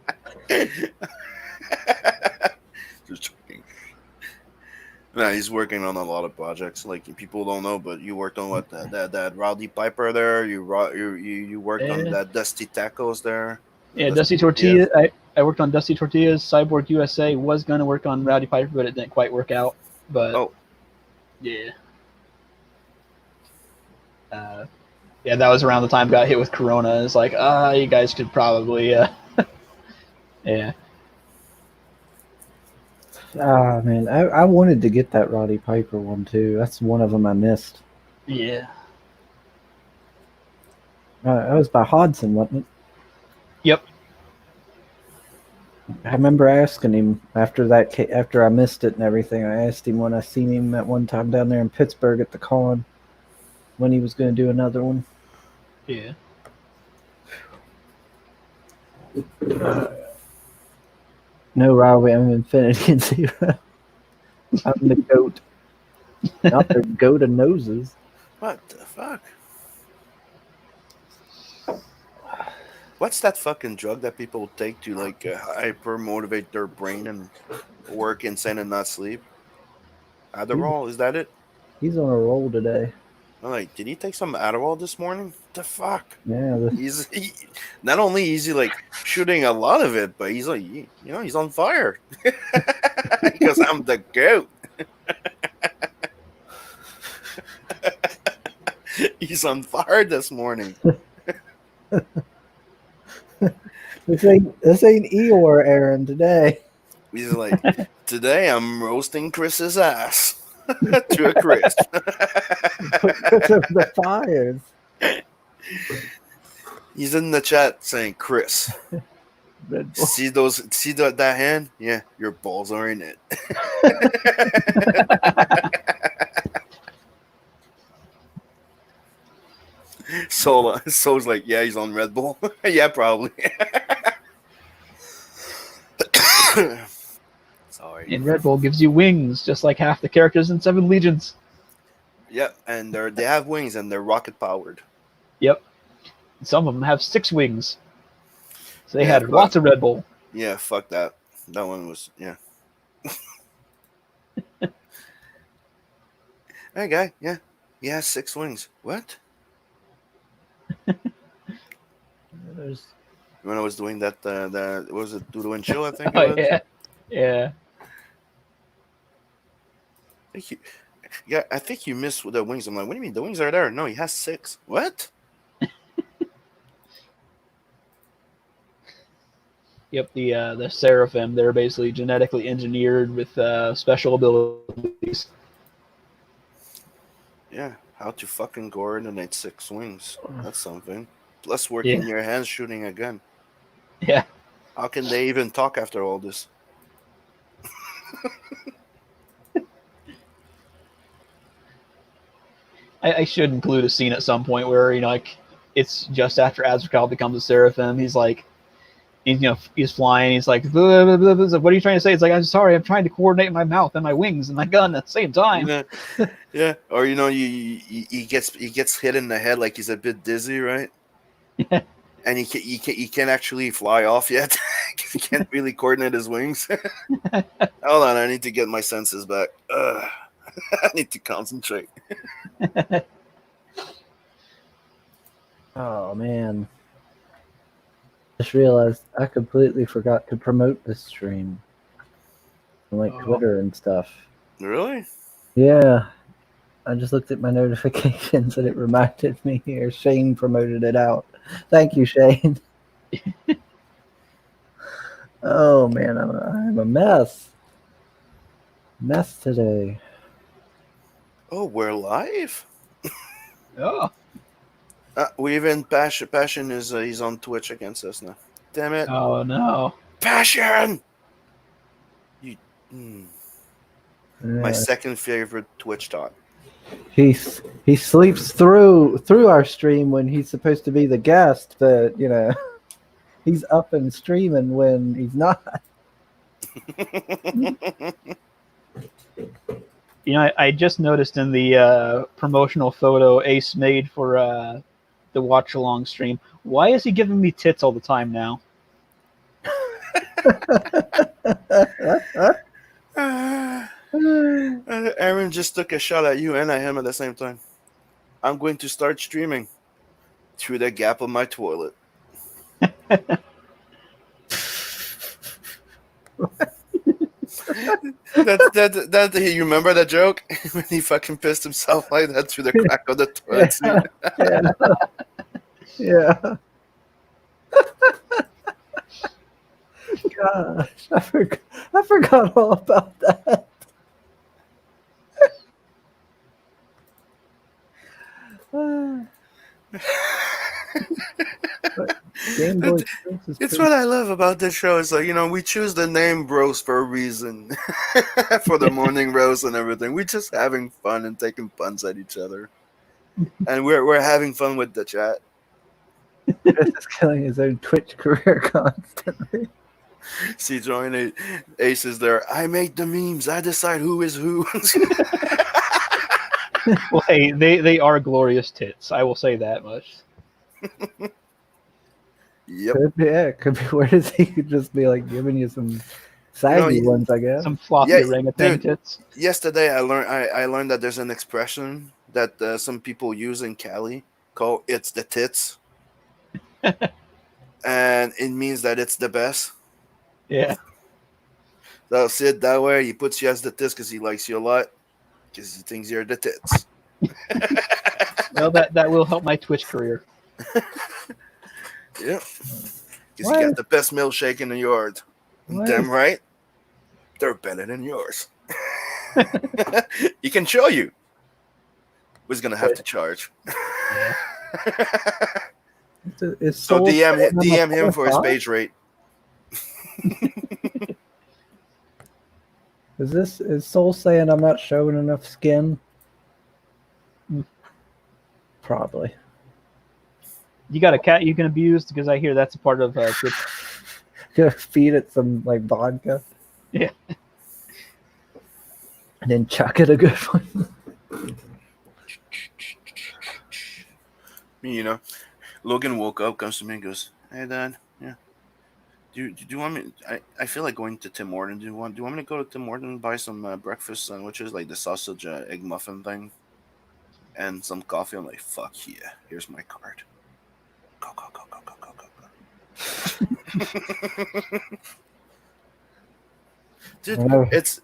Just joking. Nah, he's working on a lot of projects. Like people don't know, but you worked on what that Rowdy Piper there. You worked on Yeah. that Dusty Tacos there. Yeah, Dusty Tortilla. I worked on Dusty Tortillas. Cyborg USA was going to work on Rowdy Piper, but it didn't quite work out. But Oh, yeah. Yeah, that was around the time I got hit with Corona. It's like, you guys could probably, yeah. Ah, man, I wanted to get that Roddy Piper one too. That's one of them I missed. Yeah. That was by Hodson, wasn't it? Yep. I remember asking him after I missed it and everything. I asked him when I seen him at one time down there in Pittsburgh at the con when he was going to do another one. Yeah. No, Robbie, I'm Infinity and Zero. I'm the goat. Not the goat of noses. what the fuck? What's that fucking drug that people take to like hyper motivate their brain and work insane and not sleep? Adderall, is that it? He's on a roll today. I'm like, did he take some Adderall this morning? The fuck? Yeah, Not only is he like shooting a lot of it, but he's like, he's on fire because I'm the goat. He's on fire this morning. this ain't Eeyore Aaron today. He's like, today I'm roasting Chris's ass to a crisp. Because of the fires. He's in the chat saying, Chris, Red Bull. see that hand? Yeah, your balls are in it. So's like, yeah, he's on Red Bull. Yeah, probably. Sorry. And Red Bull gives you wings, just like half the characters in Seven Legions. Yep, and they have wings and they're rocket powered. Yep. Some of them have 6 wings. So they Yeah, had but- lots of Red Bull. Yeah, fuck that. That one was Hey guy, yeah. He has 6 wings. What? There's When I was doing that what was it Doodle and Chill, I think it Oh, was? yeah. Yeah. I think you missed with the wings. I'm like, what do you mean? The wings are there. No, he has 6. What? Yep, the Seraphim, they're basically genetically engineered with special abilities. Yeah. How to fucking coordinate 6 wings. That's something. Plus working Yeah. your hands shooting a gun. Yeah. How can they even talk after all this? I should include a scene at some point where, like, it's just after Azrael becomes a Seraphim. He's like, he's flying. He's like, blah, blah, blah, blah. What are you trying to say? It's like, I'm sorry, I'm trying to coordinate my mouth and my wings and my gun at the same time. Yeah. Yeah. Or he gets hit in the head like he's a bit dizzy, right? Yeah. And he can't actually fly off yet. He can't really coordinate his wings. Hold on, I need to get my senses back. I need to concentrate. oh man. just realized I completely forgot to promote this stream on like Oh. Twitter and stuff. Really? Yeah. I just looked at my notifications and it reminded me here. Shane promoted it out. Thank you, Shane. Oh man, I'm a mess. Mess today. Oh, we're live. Oh, We even Passion is he's on Twitch against us now. Damn it, oh no. Passion! You, my Yeah. second favorite Twitch talk. He sleeps through our stream when he's supposed to be the guest, but you know, he's up and streaming when he's not. You know, I just noticed in the promotional photo Ace made for the watch along stream. Why is he giving me tits all the time now? Aaron just took a shot at you and at him at the same time. I'm going to start streaming through the gap of my toilet. That you remember that joke when he fucking pissed himself like that through the crack of the toilet seat? Yeah. Gosh, I forgot all about that. Game Boy Advance is It's pretty- what I love about this show. It's like, we choose the name Bros for a reason. For the morning roast and everything. We're just having fun and taking puns at each other. And we're having fun with the chat. Chris is killing his own Twitch career constantly. See, join Ace is there. I make the memes. I decide who is who. Well, hey, they are glorious tits. I will say that much. Yep. Could be. Where does he could just be like giving you some saggy ones, I guess. Some floppy Yeah, orangutan dude. tits. Yesterday, I learned that there's an expression that some people use in Cali called "it's the tits," and it means that it's the best. Yeah. So Sid that way he puts you as the tits because he likes you a lot because he thinks you're the tits. Well, that will help my Twitch career. Yeah, because you What? got the best milkshake in the yard. What? Damn right, they're better than yours. He can show you. Who's gonna have to charge? It's So Soul DM saying I'm a DM him for his qualified? page rate. Is Soul saying I'm not showing enough skin? Probably. You got a cat you can abuse because I hear that's a part of Twitch. Gonna feed it some like vodka. Yeah. And then chuck it a good one. Logan woke up, comes to me and goes, "Hey, Dad, yeah. Do you want me? I feel like going to Tim Horton. Do you want me to go to Tim Horton and buy some breakfast sandwiches, like the sausage egg muffin thing, and some coffee?" I'm like, "Fuck yeah! Here's my card. Go go go go go go go go." Dude, Whenever- it's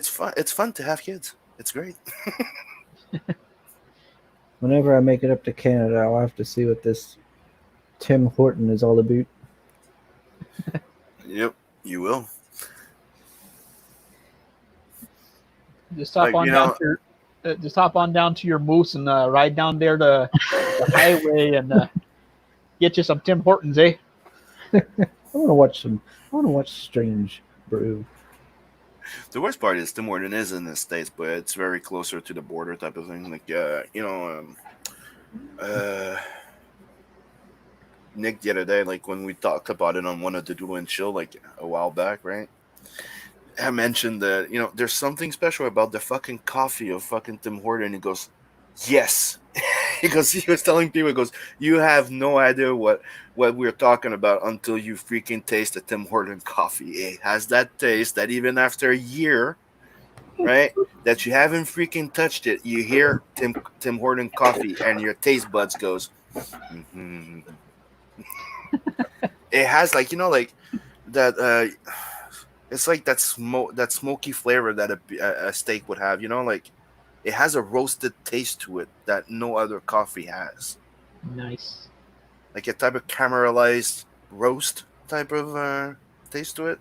fun. It's fun to have kids. It's great. Whenever I make it up to Canada, I'll have to see what this Tim Horton is all about. Yep, you will. Just hop Like, on you down know- to your, just hop on down to your moose and ride down there to the highway and get you some Tim Hortons, eh? I want to watch Strange Brew. The worst part is Tim Horton is in the States, but it's very closer to the border type of thing. Like, Nick the other day, like when we talked about it on one of the Doodle and Chill, like a while back, right? I mentioned that, there's something special about the fucking coffee of fucking Tim Horton. He goes, yes. He was telling people, he goes, you have no idea what we're talking about until you freaking taste the Tim Horton coffee. It has that taste that even after a year, right, that you haven't freaking touched it, you hear Tim Horton coffee and your taste buds goes, it has like like that. It's like that smoky flavor that a steak would have. Like it has a roasted taste to it that no other coffee has. Nice. Like a type of caramelized roast type of taste to it.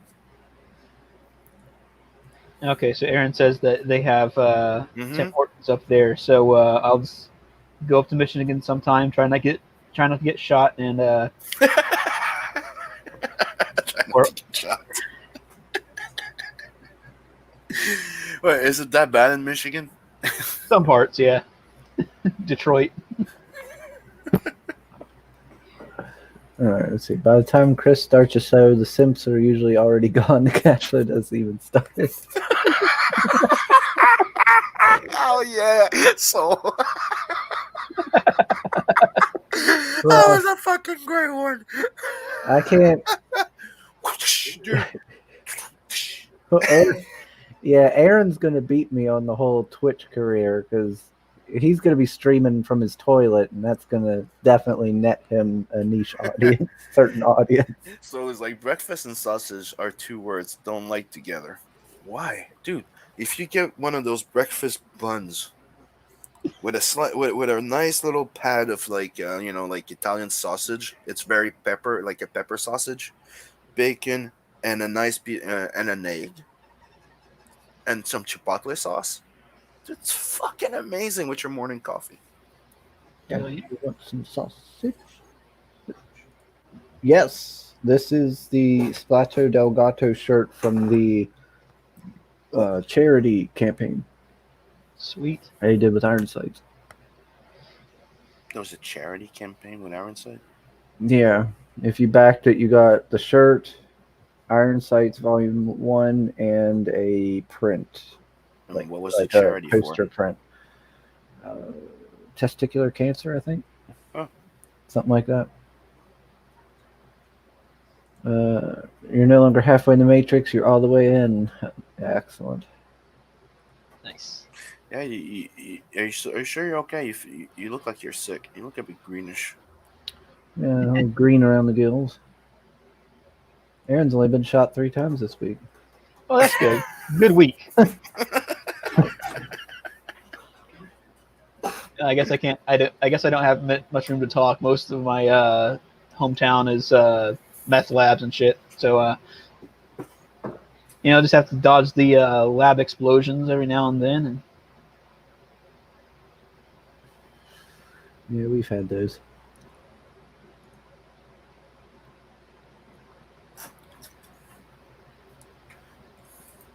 Okay, so Aaron says that they have Mm-hmm. Tim Hortons up there. So I'll just go up to Michigan sometime. Try not to get shot and or, Wait, is it that bad in Michigan? some parts, yeah. Detroit. All right, let's see. By the time Chris starts a show, the Simps are usually already gone. The Cashflow doesn't even start. Oh yeah! So that Well, was a fucking great one. I can't. Dude. Well, yeah, Aaron's gonna beat me on the whole Twitch career because he's gonna be streaming from his toilet, and that's gonna definitely net him a niche audience, certain audience. So it's like breakfast and sausage are two words don't like together. Why, dude? If you get one of those breakfast buns with a nice little pad of like like Italian sausage, it's very pepper, like a pepper sausage, bacon, and a nice and an egg, and some chipotle sauce. It's fucking amazing with your morning coffee. Yeah, you want some sausage? Yes, this is the Splato Del Gato shirt from the charity campaign Sweet. I did with Ironsides. There was a charity campaign with Ironside. Yeah, if you backed it, you got the shirt, Ironsights Volume 1, and a print. And what was like the charity a poster for? print. Testicular cancer, I think. Huh. Something like that. You're no longer halfway in the Matrix. You're all the way in. Excellent. Nice. Yeah, are you sure you're okay? You look like you're sick. You look a bit greenish. Yeah, I'm green around the gills. Aaron's only been shot 3 times this week. Oh, that's good. Good week. I guess I can't. I guess I don't have much room to talk. Most of my hometown is meth labs and shit. So just have to dodge the lab explosions every now and then. And Yeah, we've had those.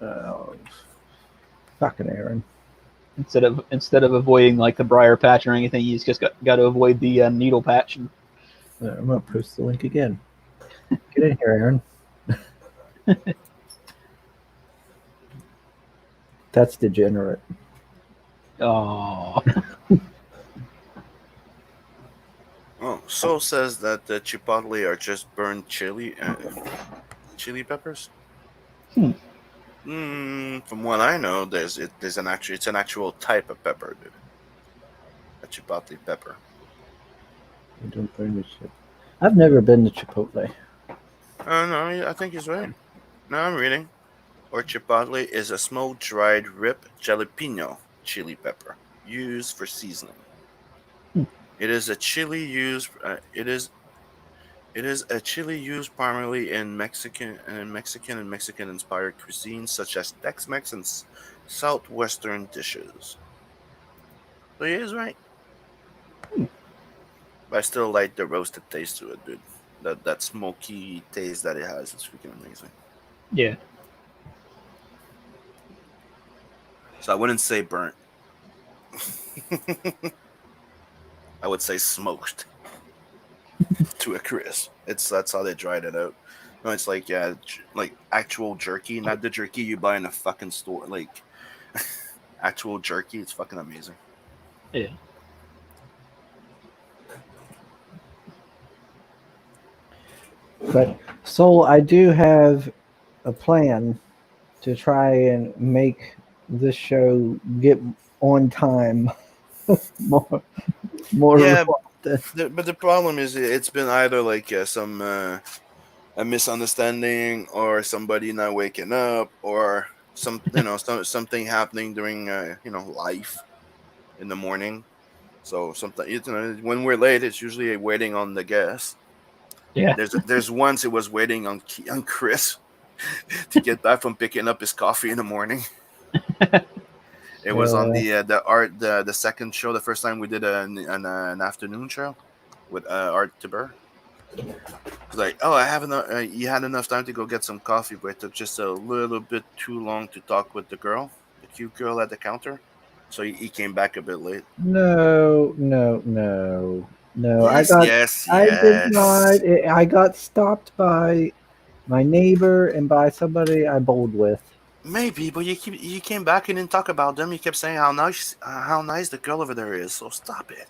Oh, fucking Aaron. instead of avoiding like the briar patch or anything, you just got to avoid the needle patch. And I'm gonna post the link again. Get in here, Aaron. That's degenerate. oh, Oh, so says that the chipotle are just burned chili peppers. From what I know, it's an actual type of pepper, dude. A chipotle pepper. I don't burn the shit. I've never been to Chipotle. No, I think he's right. No, I'm reading. Or chipotle is a smoked dried rib jalapeno chili pepper used for seasoning. It is a chili used. It is a chili used primarily in Mexican and Mexican-inspired cuisines such as Tex-Mex and southwestern dishes. So he is right. But I still like the roasted taste to it, dude. That smoky taste that it has is freaking amazing. yeah. So I wouldn't say burnt. I would say smoked to a crisp. That's how they dried it out. No, it's like like actual jerky, not the jerky you buy in a fucking store. Like actual jerky, it's fucking amazing. Yeah. But Soul, I do have a plan to try and make this show get on time more Yeah, often. but the problem is it's been either like some a misunderstanding or somebody not waking up or something happening during life in the morning. So sometimes when we're late, it's usually waiting on the guest. Yeah. There's once it was waiting on Chris to get back from picking up his coffee in the morning. It was on the second show, the first time we did an afternoon show with Art Tiber. It's like, oh, I have enough. You had enough time to go get some coffee, but it took just a little bit too long to talk with the cute girl at the counter. So he came back a bit late. No. Yes, yes, I did yes. not. I got stopped by my neighbor and by somebody I bowled with. Maybe, but you came back and didn't talk about them. You kept saying how nice the girl over there is. So stop it.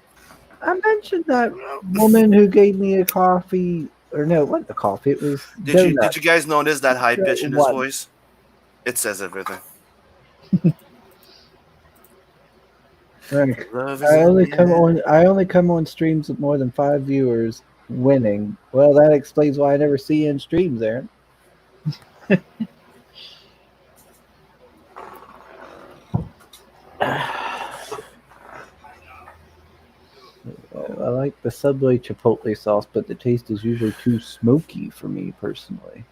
I mentioned that woman who gave me a coffee, or no, it wasn't a coffee. It was Did you guys notice that high pitch in his What? voice? It says everything. Right. Love is I in only the come air. on. I only come on streams with more than 5 viewers winning. Well, that explains why I never see you in streams, Aaron. I like the Subway Chipotle sauce, but the taste is usually too smoky for me personally.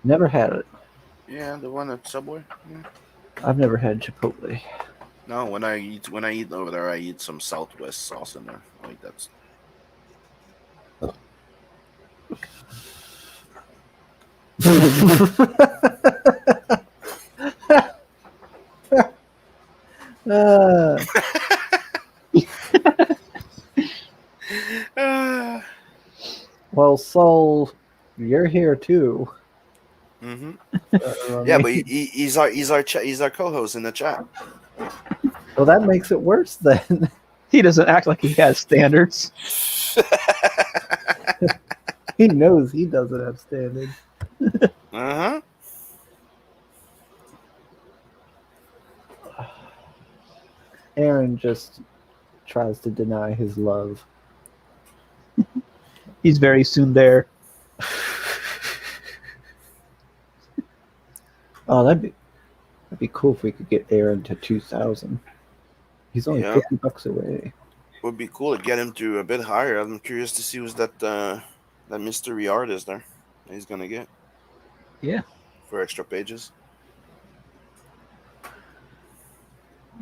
Never had it. Yeah, the one at Subway. Yeah. I've never had Chipotle. No, when I eat over there, I eat some Southwest sauce in there. Like that's. Uh, well, Soul, you're here too. Mm-hmm. I Yeah, mean, but he's our co-host in the chat. well, that makes it worse then. He doesn't act like he has standards. He knows he doesn't have standards. Uh-huh. Aaron just tries to deny his love. He's very soon there. Oh, that'd be cool if we could get Aaron to 2,000. He's only Yeah. $50 away. Would be cool to get him to a bit higher. I'm curious to see who's that mystery artist there that he's gonna get. Yeah. For extra pages.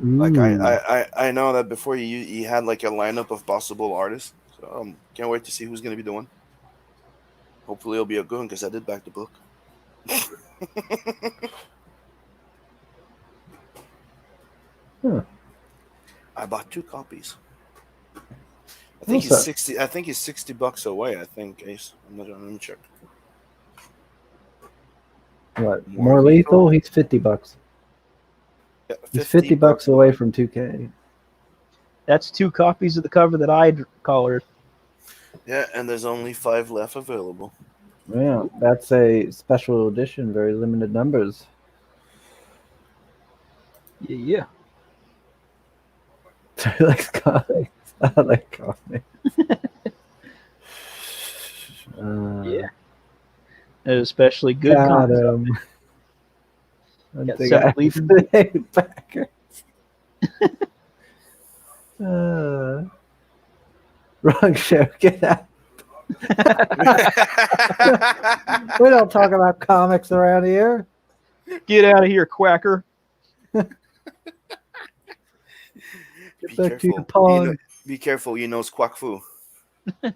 Ooh. Like I know that before he had like a lineup of possible artists. So can't wait to see who's gonna be the one. Hopefully it'll be a good one because I did back the book. Huh. I bought 2 copies. I What's think he's that? 60. I think he's $60 away. I think Ace. Let me check. What? More More lethal? lethal? He's $50. Yeah, He's $50 away from 2K. That's 2 copies of the cover that I'd colored. Yeah, and there's only 5 left available. Yeah, that's a special edition, very limited numbers. Yeah. I like comics. I like comics. Yeah. Especially good Got comics. him. I Got think 7 I lethal. hate backers. Wrong show. Get out. We don't talk about comics around here. Get out of here, quacker. Be back to your careful. pond. Be careful. You know, Squawk Fu. I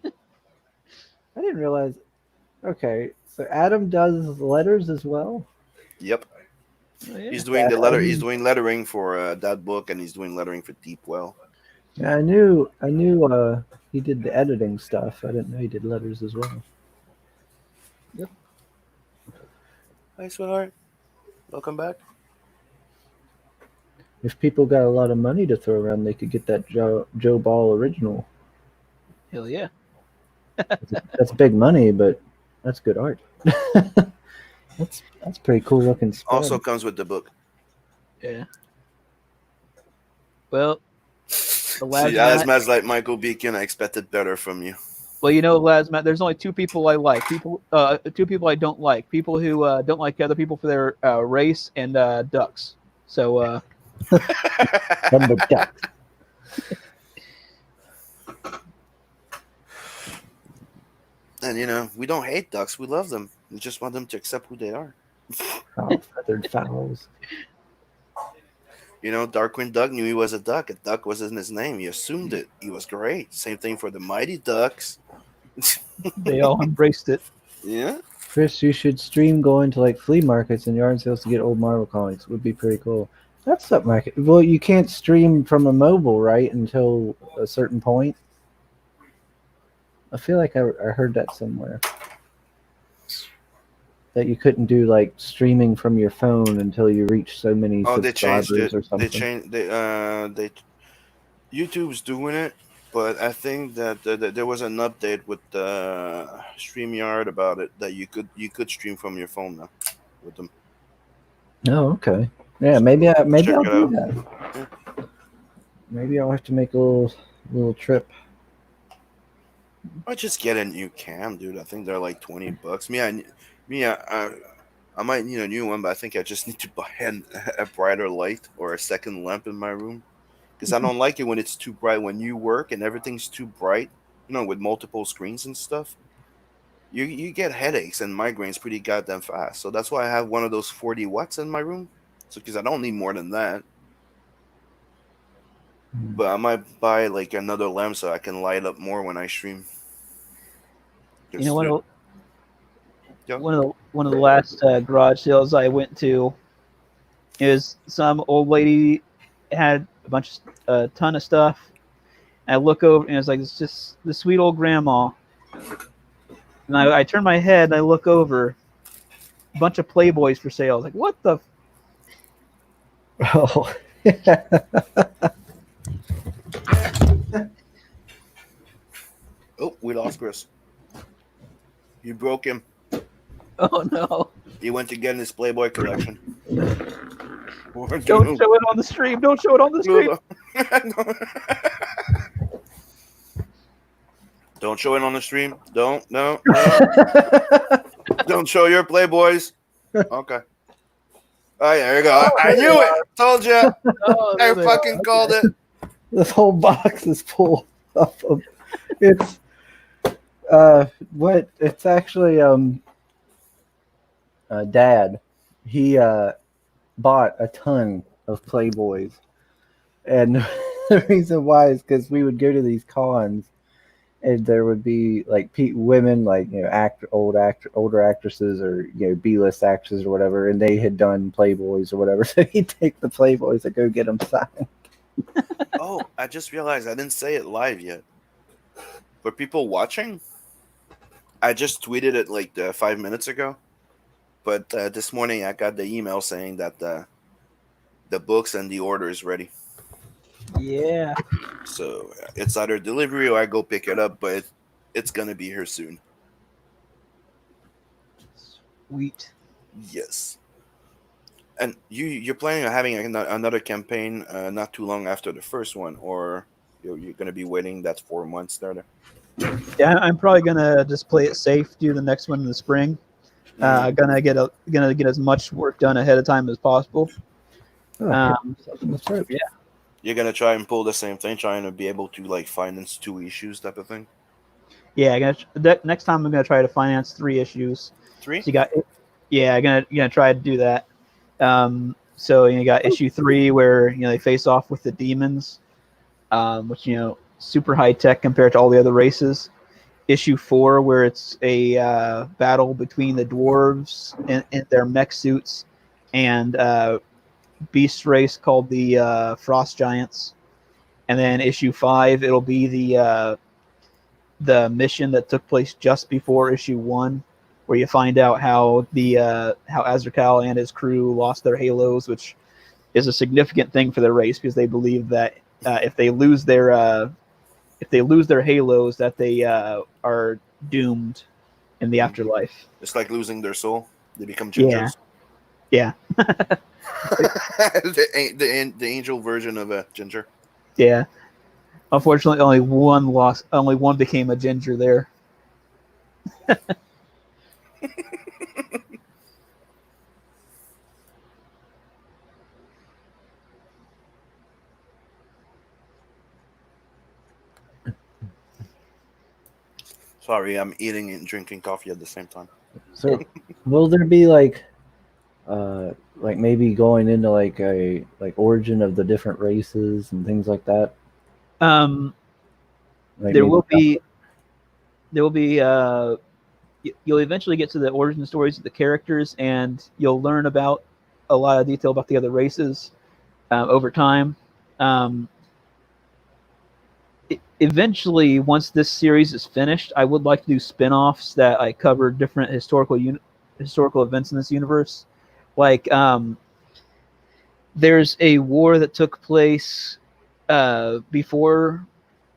didn't realize. Okay, so Adam does letters as well. Yep. Oh, yeah. He's doing the letter. He's doing lettering for that book, and he's doing lettering for Deep Well. Yeah, I knew. He did the editing stuff. I didn't know he did letters as well. Hi, sweetheart. Welcome back. If people got a lot of money to throw around, they could get that Joe Ball original. Hell yeah. That's big money, but that's good art. that's pretty cool looking spread. Also comes with the book. Yeah. Well, the last See, as much like Michael Beacon, I expected better from you. Well, Lazmat, there's only two people I like. Two people I don't like. People who don't like other people for their race, and ducks. So Number duck. And we don't hate ducks. We love them. We just want them to accept who they are. Oh, feathered fowls. Darkwing Duck knew he was a duck. A duck wasn't his name. He assumed it. He was great. Same thing for the Mighty Ducks. they all embraced it. Yeah. Chris, you should stream going to like flea markets and yard sales to get old Marvel comics. It would be pretty cool. That's something I could. Well, you can't stream from a mobile, right, until a certain point. I feel like I heard that somewhere. That you couldn't do like streaming from your phone until you reach so many They changed subscribers it. or something. YouTube's doing it, but I think that there was an update with StreamYard about it that you could stream from your phone now with them. Oh, okay. Yeah, maybe I'll Check it do out. that. Maybe I'll have to make a little trip. Or just get a new cam, dude. I think they're like $20. I might need a new one, but I think I just need to buy a brighter light or a second lamp in my room, because I don't like it when it's too bright. When you work and everything's too bright, with multiple screens and stuff, you get headaches and migraines pretty goddamn fast. So that's why I have one of those 40 watts in my room. So because I don't need more than that. But I might buy like another lamp so I can light up more when I stream. One of the last garage sales I went to is some old lady had a ton of stuff. And I look over and it's like it's just the sweet old grandma. And I turn my head and I look over, a bunch of Playboys for sale. I was like, what the? Oh. Oh, we lost Chris. You broke him. Oh no! He went to get in his Playboy collection. Don't show it on the stream. Don't show it on the stream. Don't show it on the stream. Don't. No. Don't show your Playboys. Okay. Oh, yeah, there you go. I knew it. Told you. I fucking called it. This whole box is full of. It's it's actually Dad. He bought a ton of Playboys, and the reason why is because we would go to these cons, and there would be like women, like older actresses or B-list actresses or whatever, and they had done Playboys or whatever. So he'd take the Playboys and go get them signed. Oh, I just realized I didn't say it live yet. For people watching, I just tweeted it like 5 minutes ago. But this morning I got the email saying that the books and the order is ready. Yeah. So it's either delivery or I go pick it up, but it's going to be here soon. Sweet. Yes. And you're planning on having another campaign not too long after the first one, or you're going to be waiting that 4 months there? Yeah, I'm probably gonna just play it safe. Do the next one in the spring. Gonna get as much work done ahead of time as possible. That's right. Yeah. You're gonna try and pull the same thing, trying to be able to finance 2 issues type of thing. Yeah, next time I'm gonna try to finance 3 issues. 3? So I'm gonna try to do that. So you got issue 3 where they face off with the demons, which super high tech compared to all the other races. Issue 4 where it's a battle between the dwarves in their mech suits and beast race called the Frost Giants. And then issue 5 it'll be the mission that took place just before issue 1, where you find out how how Azrakal and his crew lost their halos, which is a significant thing for their race because they believe that if they lose their halos, that they are doomed in the afterlife. It's like losing their soul. They become gingers. Yeah. the angel version of a ginger. Yeah. Unfortunately, only one lost. Only one became a ginger there. Sorry, I'm eating and drinking coffee at the same time. So, will there be like maybe going into like a origin of the different races and things like that? Like There maybe- will be. There will be. You'll eventually get to the origin stories of the characters, and you'll learn about a lot of detail about the other races over time. Eventually, once this series is finished, I would like to do spin-offs that I cover different historical events in this universe. Like, there's a war that took place before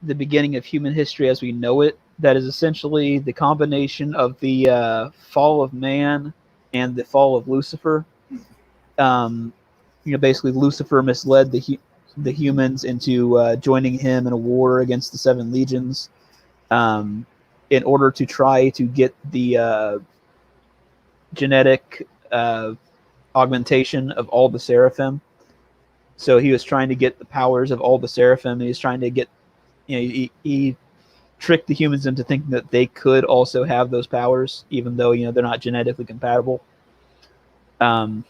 the beginning of human history as we know it. That is essentially the combination of the fall of man and the fall of Lucifer. Basically, Lucifer misled the humans into joining him in a war against the Seven Legions, in order to try to get the genetic augmentation of all the seraphim. So he was trying to get the powers of all the seraphim. And he was trying to get, he tricked the humans into thinking that they could also have those powers, even though they're not genetically compatible. So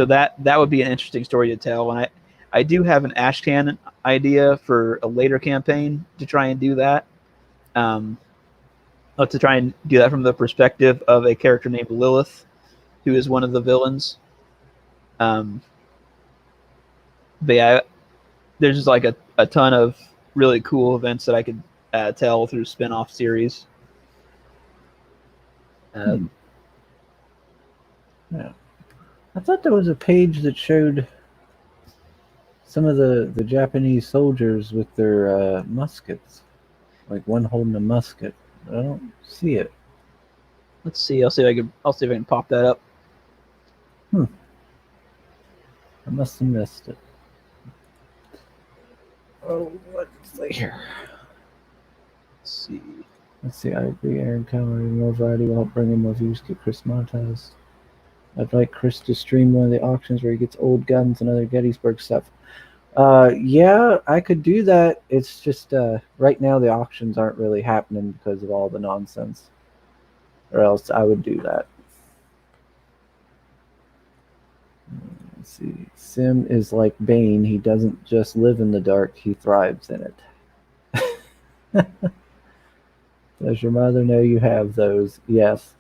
that would be an interesting story to tell. And I do have an Ashcan idea for a later campaign to try and do that. To try and do that from the perspective of a character named Lilith, who is one of the villains. But yeah, there's just like a ton of really cool events that I could tell through spin-off series. Yeah. I thought there was a page that showed some of the Japanese soldiers with their muskets, like one holding a musket. I don't see it. Let's see. I'll see if I can pop that up. I must have missed it. Oh, let's see here. Let's see. I agree. Aaron Cameron and more variety will help bring in more views. Get Chris Montez. I'd like Chris to stream one of the auctions where he gets old guns and other Gettysburg stuff. Yeah, I could do that. It's just right now the auctions aren't really happening because of all the nonsense. Or else I would do that. Let's see. Sim is like Bane. He doesn't just live in the dark, he thrives in it. Does your mother know you have those? Yes.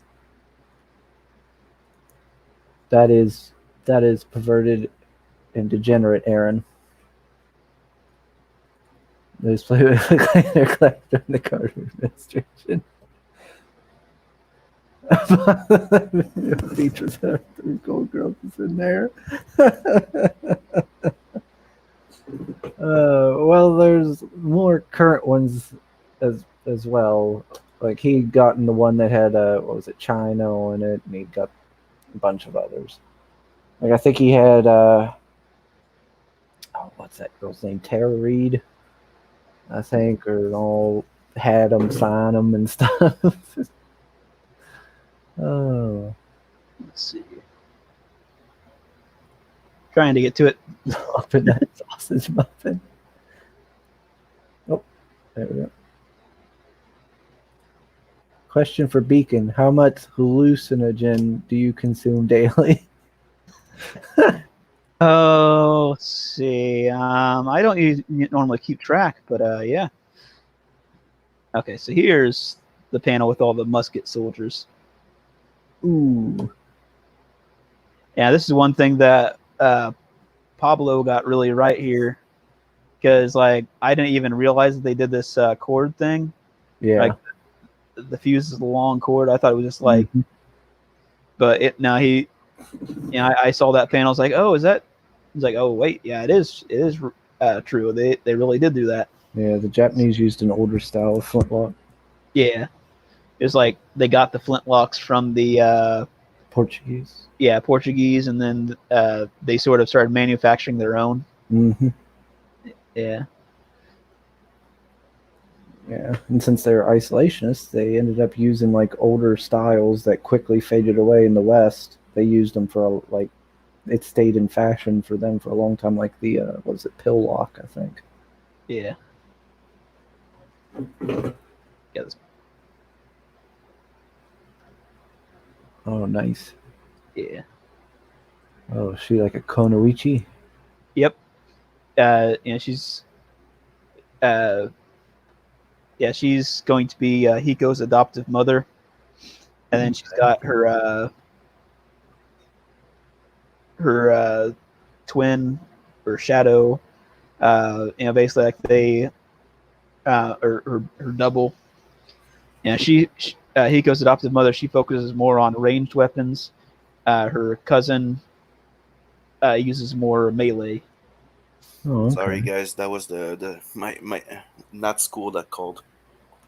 That is perverted and degenerate, Aaron. Those players look like they're collected during the Carter administration. Features have 3 gold girls in there. Well, there's more current ones as well. Like he got in the one that had what was it, China in it, and he got a bunch of others. Like I think he had what's that girl's name? Tara Reid, I think, or all had them sign them and stuff. Oh, Let's see. Trying to get to it. open that sausage muffin. Oh, there we go. Question for Beacon: how much hallucinogen do you consume daily? Oh, let's see. I don't normally keep track, but yeah. Okay, so here's the panel with all the musket soldiers. Ooh. Yeah, this is one thing that Pablo got really right here, because like I didn't even realize that they did this cord thing. Yeah. Like the fuse is the long cord. I thought it was just like, but I saw that panel. I was like, oh, is that? He's like, oh, wait, yeah, it is true. They really did do that. Yeah, the Japanese used an older style of flintlock. Yeah, it's like they got the flintlocks from the Portuguese. Yeah, Portuguese, and then they sort of started manufacturing their own. Mm-hmm. Yeah. Yeah, and since they were isolationists, they ended up using like older styles that quickly faded away in the West. They used them for like it stayed in fashion for them for a long time, like the what was it, pill lock, I think. Yeah. Yeah. Oh, nice. Yeah. Oh, is she like a Konoichi? Yep. She's she's going to be Hiko's adoptive mother, and then she's got her twin or shadow. Basically like they or her double. Yeah, she Hiko's adoptive mother. She focuses more on ranged weapons. Her cousin uses more melee. Oh, okay. Sorry, guys. That was the my not school that called.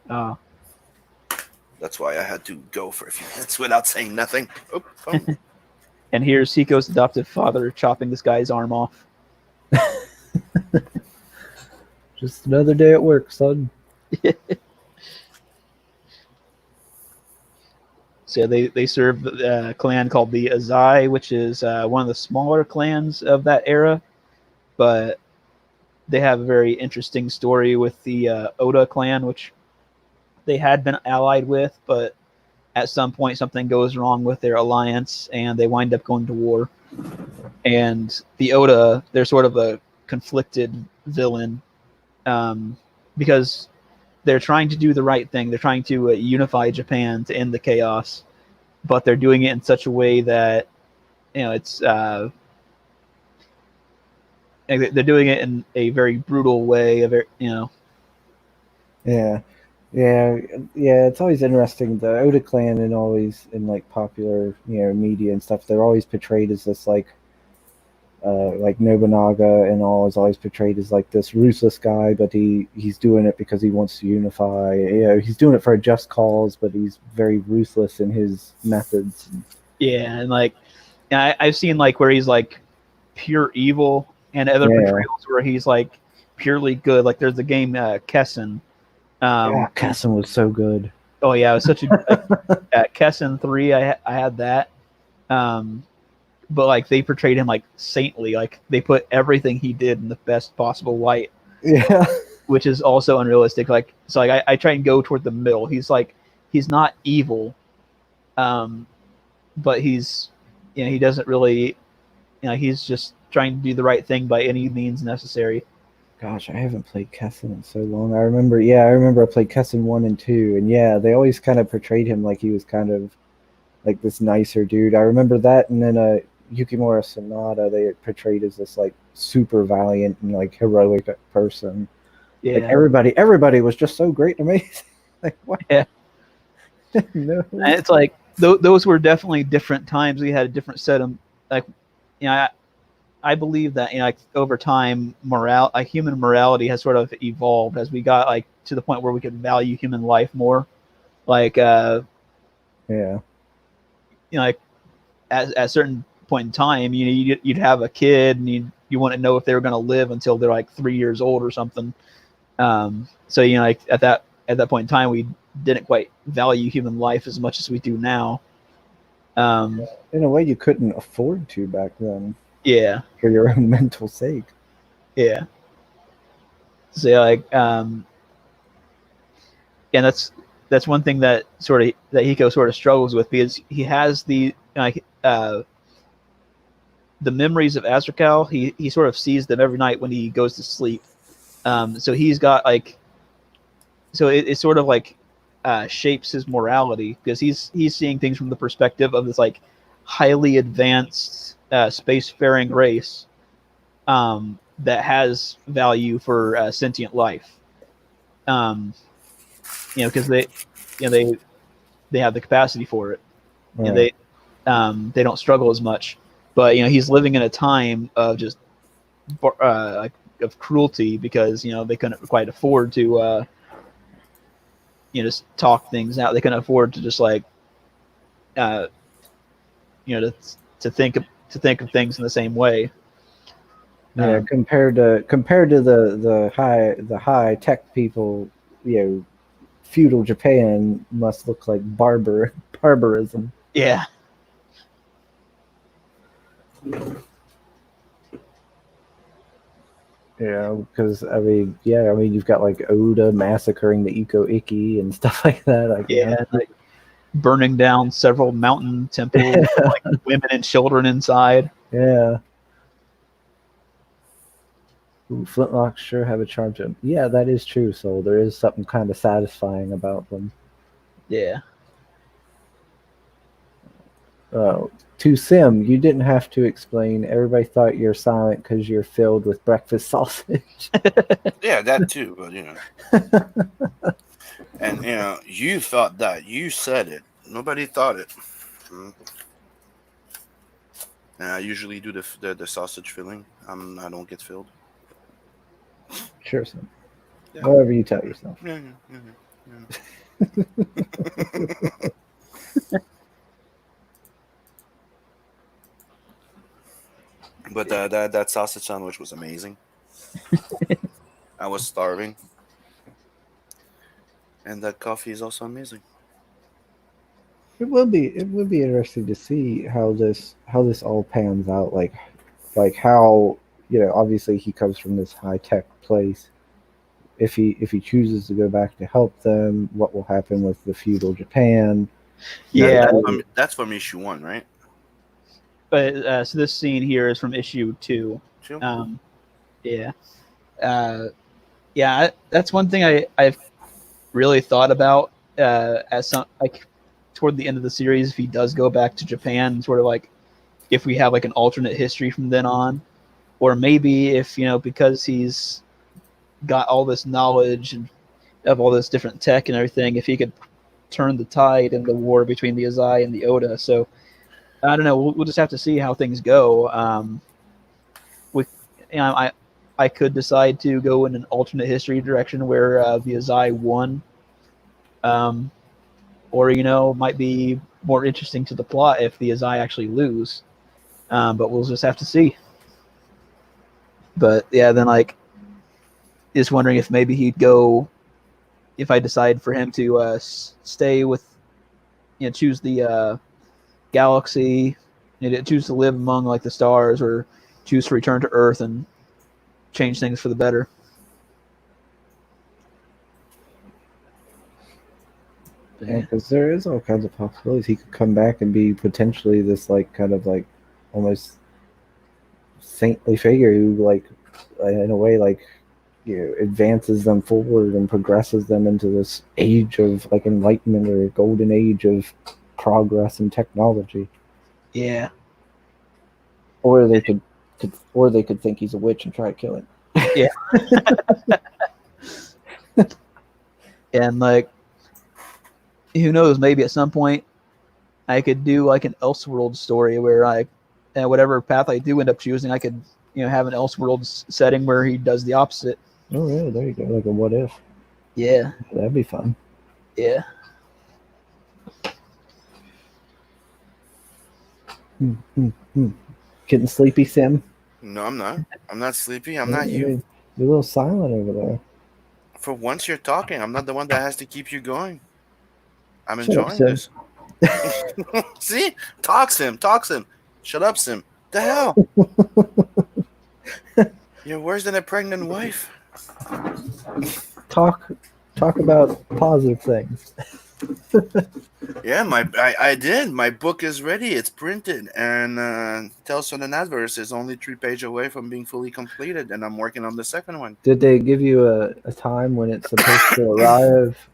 That's why I had to go for a few minutes without saying nothing. Oh, phone. And here's Hiko's adoptive father chopping this guy's arm off. Just another day at work, son. So they serve a clan called the Azai, which is one of the smaller clans of that era, but they have a very interesting story with the Oda clan, which they had been allied with, but at some point something goes wrong with their alliance and they wind up going to war. And the Oda, they're sort of a conflicted villain because they're trying to do the right thing. They're trying to unify Japan to end the chaos, but they're doing it in such a way that it's they're doing it in a very brutal way. Yeah. It's always interesting. The Oda clan and always in like popular media and stuff, they're always portrayed as this like Nobunaga and all is always portrayed as like this ruthless guy, but he's doing it because he wants to unify. He's doing it for a just cause, but he's very ruthless in his methods. Yeah, and like I've seen like where he's like pure evil, and other portrayals where he's like purely good. Like there's the game Kessen. Kessen was so good. Oh yeah, it was such a at Kessen 3. I had that. But like they portrayed him like saintly, like they put everything he did in the best possible light. Yeah, which is also unrealistic. Like so, like I try and go toward the middle. He's not evil, but he's he doesn't really, he's just trying to do the right thing by any means necessary. Gosh, I haven't played Kessen in so long. I remember I played Kessen 1 and 2, and they always kind of portrayed him like he was kind of like this nicer dude. I remember that, and then Yukimura Sonata, they portrayed as this like super valiant and like heroic person. Yeah, like everybody was just so great and amazing. Like what? Yeah. No, and it's like those were definitely different times. We had a different set of like, I believe that like over time, human morality has sort of evolved as we got like to the point where we could value human life more. Like like at a certain point in time, you'd have a kid and you want to know if they were going to live until they're like 3 years old or something. So like at that point in time, we didn't quite value human life as much as we do now. In a way, you couldn't afford to back then. Yeah, for your own mental sake. Yeah. So like, and that's one thing that Hiko sort of struggles with, because he has the memories of Azrakal. He sort of sees them every night when he goes to sleep. So he's got like, so it sort of like shapes his morality, because he's seeing things from the perspective of this like highly advanced spacefaring race that has value for sentient life. Because they have the capacity for it, right. And they don't struggle as much. But he's living in a time of just of cruelty, because they couldn't quite afford to just talk things out. They couldn't afford to just like to think of things in the same way. Yeah, compared to the high tech people, feudal Japan must look like barbarism. Yeah. Because you've got like Oda massacring the Iko Ikki and stuff like that. Like, Yeah. Like burning down several mountain temples, with, like women and children inside. yeah. Ooh, flintlocks sure have a charm to them. Yeah, that is true. So there is something kind of satisfying about them. Yeah. To Sim, you didn't have to explain. Everybody thought you're silent because you're filled with breakfast sausage. Yeah, that too. But and you thought that. You said it. Nobody thought it. And I usually do the sausage filling. I don't get filled. Sure, Sim. Yeah. However you tell yourself. Yeah. But that sausage sandwich was amazing. I was starving, and that coffee is also amazing. It would be interesting to see how this all pans out. Like how obviously he comes from this high tech place. If he chooses to go back to help them, what will happen with the feudal Japan? Yeah. That's from issue 1, right? But so this scene here is from issue 2. Sure. Yeah. That's one thing I've really thought about as some like toward the end of the series. If he does go back to Japan, sort of like if we have like an alternate history from then on, or maybe if because he's got all this knowledge and of all this different tech and everything, if he could turn the tide in the war between the Azai and the Oda. So I don't know. We'll just have to see how things go. I could decide to go in an alternate history direction where the Azai won, or might be more interesting to the plot if the Azai actually lose. But we'll just have to see. But yeah, then just wondering if maybe he'd go. If I decide for him to stay with, choose the galaxy, choose to live among like the stars, or choose to return to Earth and change things for the better. Yeah, because there is all kinds of possibilities. He could come back and be potentially this kind of almost saintly figure who in a way advances them forward and progresses them into this age of enlightenment or golden age of progress and technology. Yeah. Or they could think he's a witch and try to kill him. Yeah. And who knows, maybe at some point I could do an Elseworld story where whatever path I do end up choosing, I could have an Elseworld setting where he does the opposite. Oh yeah, there you go, like a what if. Yeah. That'd be fun. Yeah. Getting sleepy, Sim? No, I'm not. I'm not sleepy. I'm not you. You're a little silent over there. For once you're talking. I'm not the one that has to keep you going. I'm Shut up, enjoying Sim. this. See? Talk, Sim. Shut up, Sim. The hell? You're worse than a pregnant wife. Talk about positive things. Yeah, I did. My book is ready. It's printed, and Tales from the Netverse is only 3 pages away from being fully completed, and I'm working on the second one. Did they give you a time when it's supposed to arrive?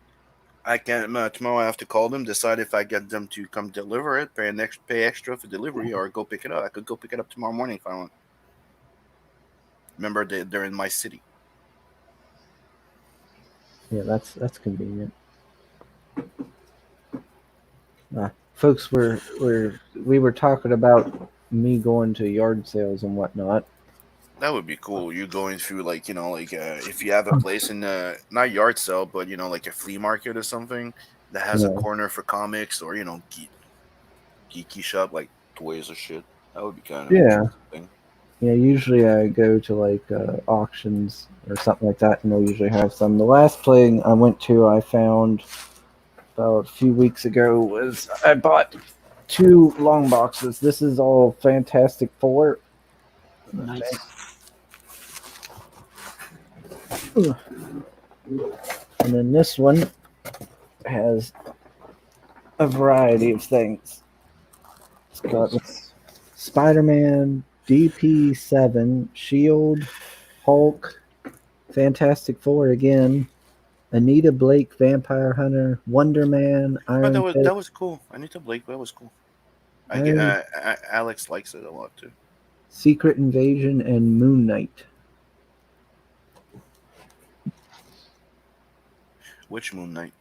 I can tomorrow. I have to call them, decide if I get them to come deliver it, pay extra for delivery, or go pick it up. I could go pick it up tomorrow morning if I want. Remember, they're in my city. Yeah, that's convenient. Folks, we were talking about me going to yard sales and whatnot. That would be cool. You going through if you have a place in not yard sale, but like a flea market or something that has a corner for comics or geeky shop like toys or shit. That would be kind of interesting. Yeah, usually I go to like auctions or something like that, and they'll usually have some. The last playing I went to, I found about a few weeks ago was I bought 2 long boxes. This is all Fantastic Four. Nice. And then this one has a variety of things. It's got Spider-Man, DP7, Shield, Hulk, Fantastic Four again, Anita Blake, Vampire Hunter, Wonder Man, But Iron Fist, that was cool. Anita Blake, that was cool. Alex likes it a lot too. Secret Invasion, and Moon Knight. Which Moon Knight?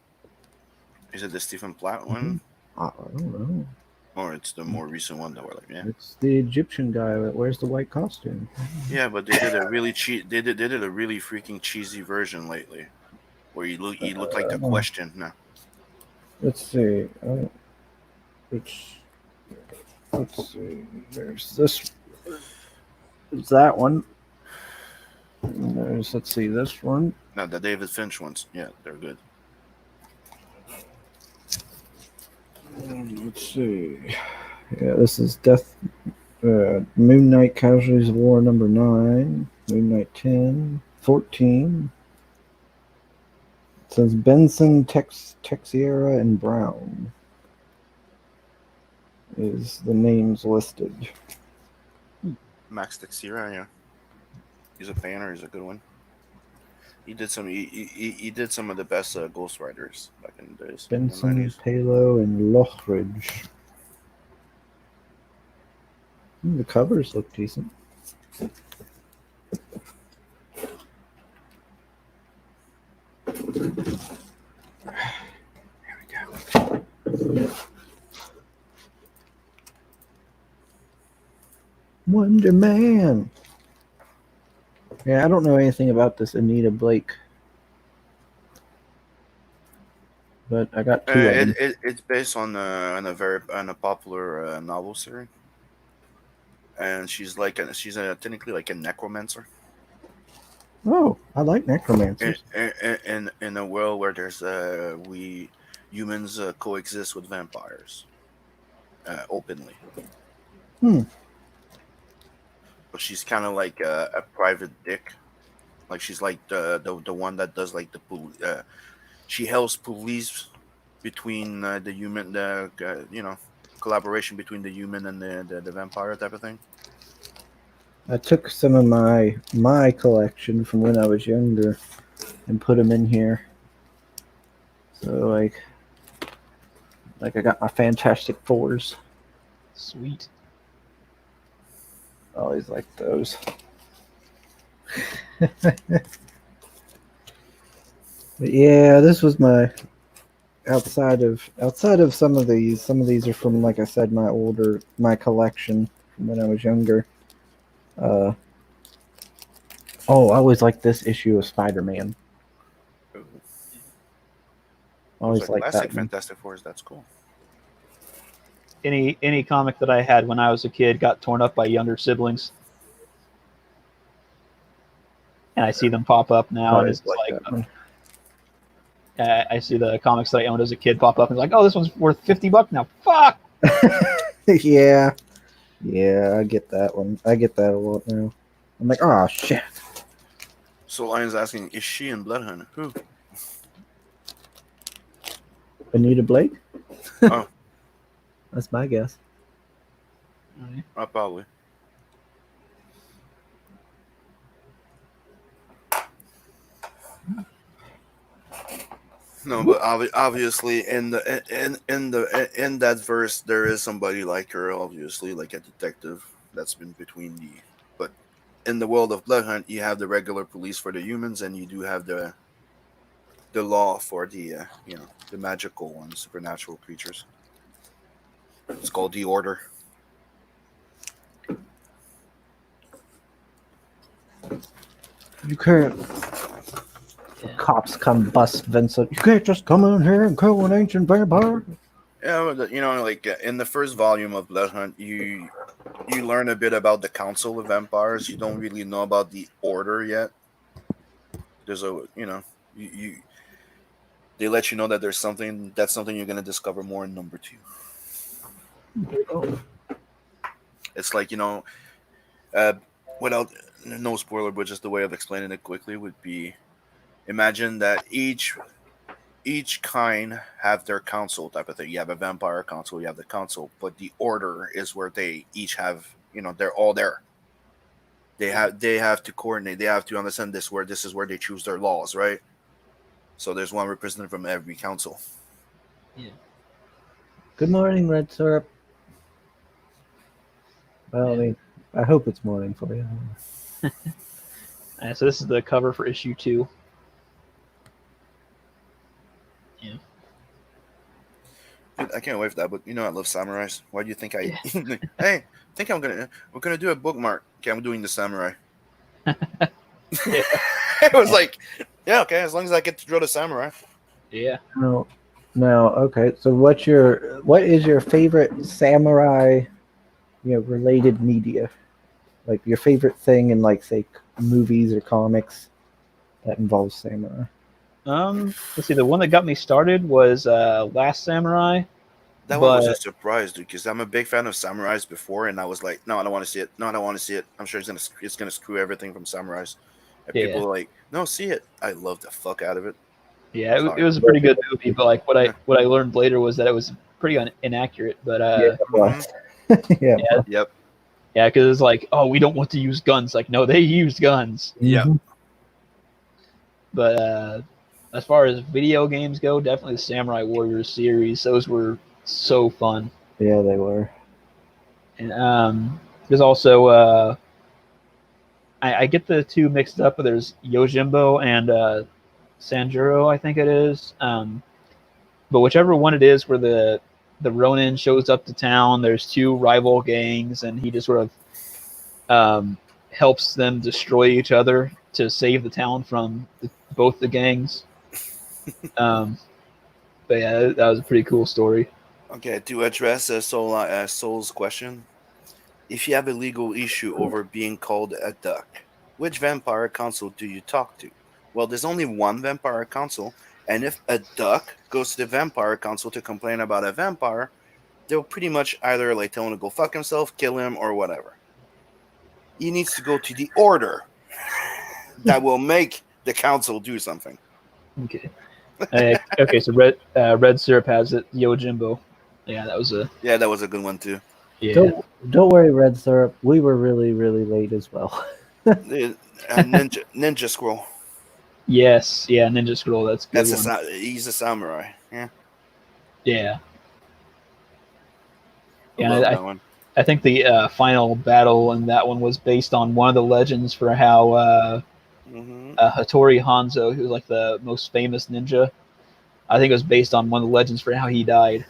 Is it the Stephen Platt one, I don't know. or it's the more recent one that we're like, yeah, It's the Egyptian guy that wears the white costume. yeah, but they did a really they did a really freaking cheesy version lately, where you look like the Question. No, Let's see. Let's see. There's this. There's that one. And there's, let's see, this one. no, the David Finch ones. Yeah, they're good. Let's see. Yeah, this is Moon Knight Casualties of War number 9. Moon Knight 10. 14. It says Benson, Texiera, and Brown is the names listed. Max Teixeira, yeah, he's a banner. He's a good one. He did some. He did some of the best Ghost Riders back in the days. in the Benson, 90s. Palo, and Lockridge. The covers look decent. Here we go. Wonder Man. Yeah, I don't know anything about this Anita Blake, but I got 2 of them. It's based on a popular novel series, and she's technically like a necromancer Oh, I like necromancers. in a world where there's we humans coexist with vampires openly. But she's kind of like a private dick. Like she's like the one that does like she helps police between the human, collaboration between the human and the vampire type of thing. I took some of my collection from when I was younger and put them in here. So like I got my Fantastic Fours. Sweet. I always like those. But yeah, this was my outside of some of these. Some of these are from, like I said, my collection from when I was younger. I always liked this issue of Spider-Man. I always like liked classic that one. Fantastic Fours. That's cool. Any comic that I had when I was a kid got torn up by younger siblings, and I see them pop up now, and it's like that one. I see the comics that I owned as a kid pop up, and it's like, oh, this one's worth $50 now. Fuck. Yeah, I get that one. I get that a lot now. I'm like, oh shit. So Lion's asking, is she in Bloodhunt? Who? Anita Blake? Oh. That's my guess. Probably. No, but obviously in that verse there is somebody like her, obviously, like a detective that's been between the. But in the world of Bloodhunt, you have the regular police for the humans, and you do have the law for the the magical and supernatural creatures. It's called the Order. You can't. Cops come bust Vincent. You can't just come in here and kill an ancient vampire. Yeah, but, like in the first volume of Bloodhunt, you you learn a bit about the Council of Vampires. You don't really know about the Order yet. There's a you they let you know that there's something you're gonna discover more in number 2. It's like without no spoiler, but just the way of explaining it quickly would be: imagine that each kind have their council type of thing. You have a vampire council, you have the council, but the Order is where they each have they're all there. They have to coordinate. They have to understand this is where they choose their laws, right? So there's one representative from every council. Good morning, Red Syrup. Well, I mean, I hope it's morning for you. So this is the cover for issue 2. Yeah. Dude, I can't wait for that. But I love samurais. Why do you think I? Hey, I think we're gonna do a bookmark. Okay, I'm doing the samurai. It was like, yeah, okay, as long as I get to draw the samurai. Yeah. No, okay. So, what is your favorite samurai, related media? Like your favorite thing in, like, say, movies or comics that involves samurai. Let's see. The one that got me started was Last Samurai. That one was a surprise, dude, because I'm a big fan of samurais before, and I was like, no, I don't want to see it. No, I don't want to see it. I'm sure it's gonna screw everything from samurais. And people are like, no, see it. I love the fuck out of it. Yeah, it was a pretty good movie, but like what I learned later was that it was pretty inaccurate. But Yeah. Yep. Yeah, because it's like, oh, we don't want to use guns. Like, no, they used guns. Yeah. But as far as video games go, definitely the Samurai Warriors series. Those were so fun. Yeah, they were. And there's also I get the two mixed up, but there's Yojimbo and Sanjuro, I think it is. But whichever one it is, where the Ronin shows up to town, there's two rival gangs, and he just sort of helps them destroy each other to save the town from both the gangs. But yeah, that was a pretty cool story. Okay, to address Soul's question, if you have a legal issue over being called a duck, which vampire council do you talk to? Well, there's only one vampire council, and if a duck goes to the vampire council to complain about a vampire, they'll pretty much either like tell him to go fuck himself, kill him, or whatever. He needs to go to the Order that will make the council do something. Okay. Okay, so Red Syrup has it. Yojimbo. Yeah, that was a good one too. Yeah. Don't worry, Red Syrup. We were really, really late as well. Ninja Scroll. Yes, yeah, Ninja Scroll. That's a good one. He's a samurai. Yeah. Yeah. I love that one. I think the final battle in that one was based on one of the legends for how Hattori Hanzo, who was like the most famous ninja, I think it was based on one of the legends for how he died.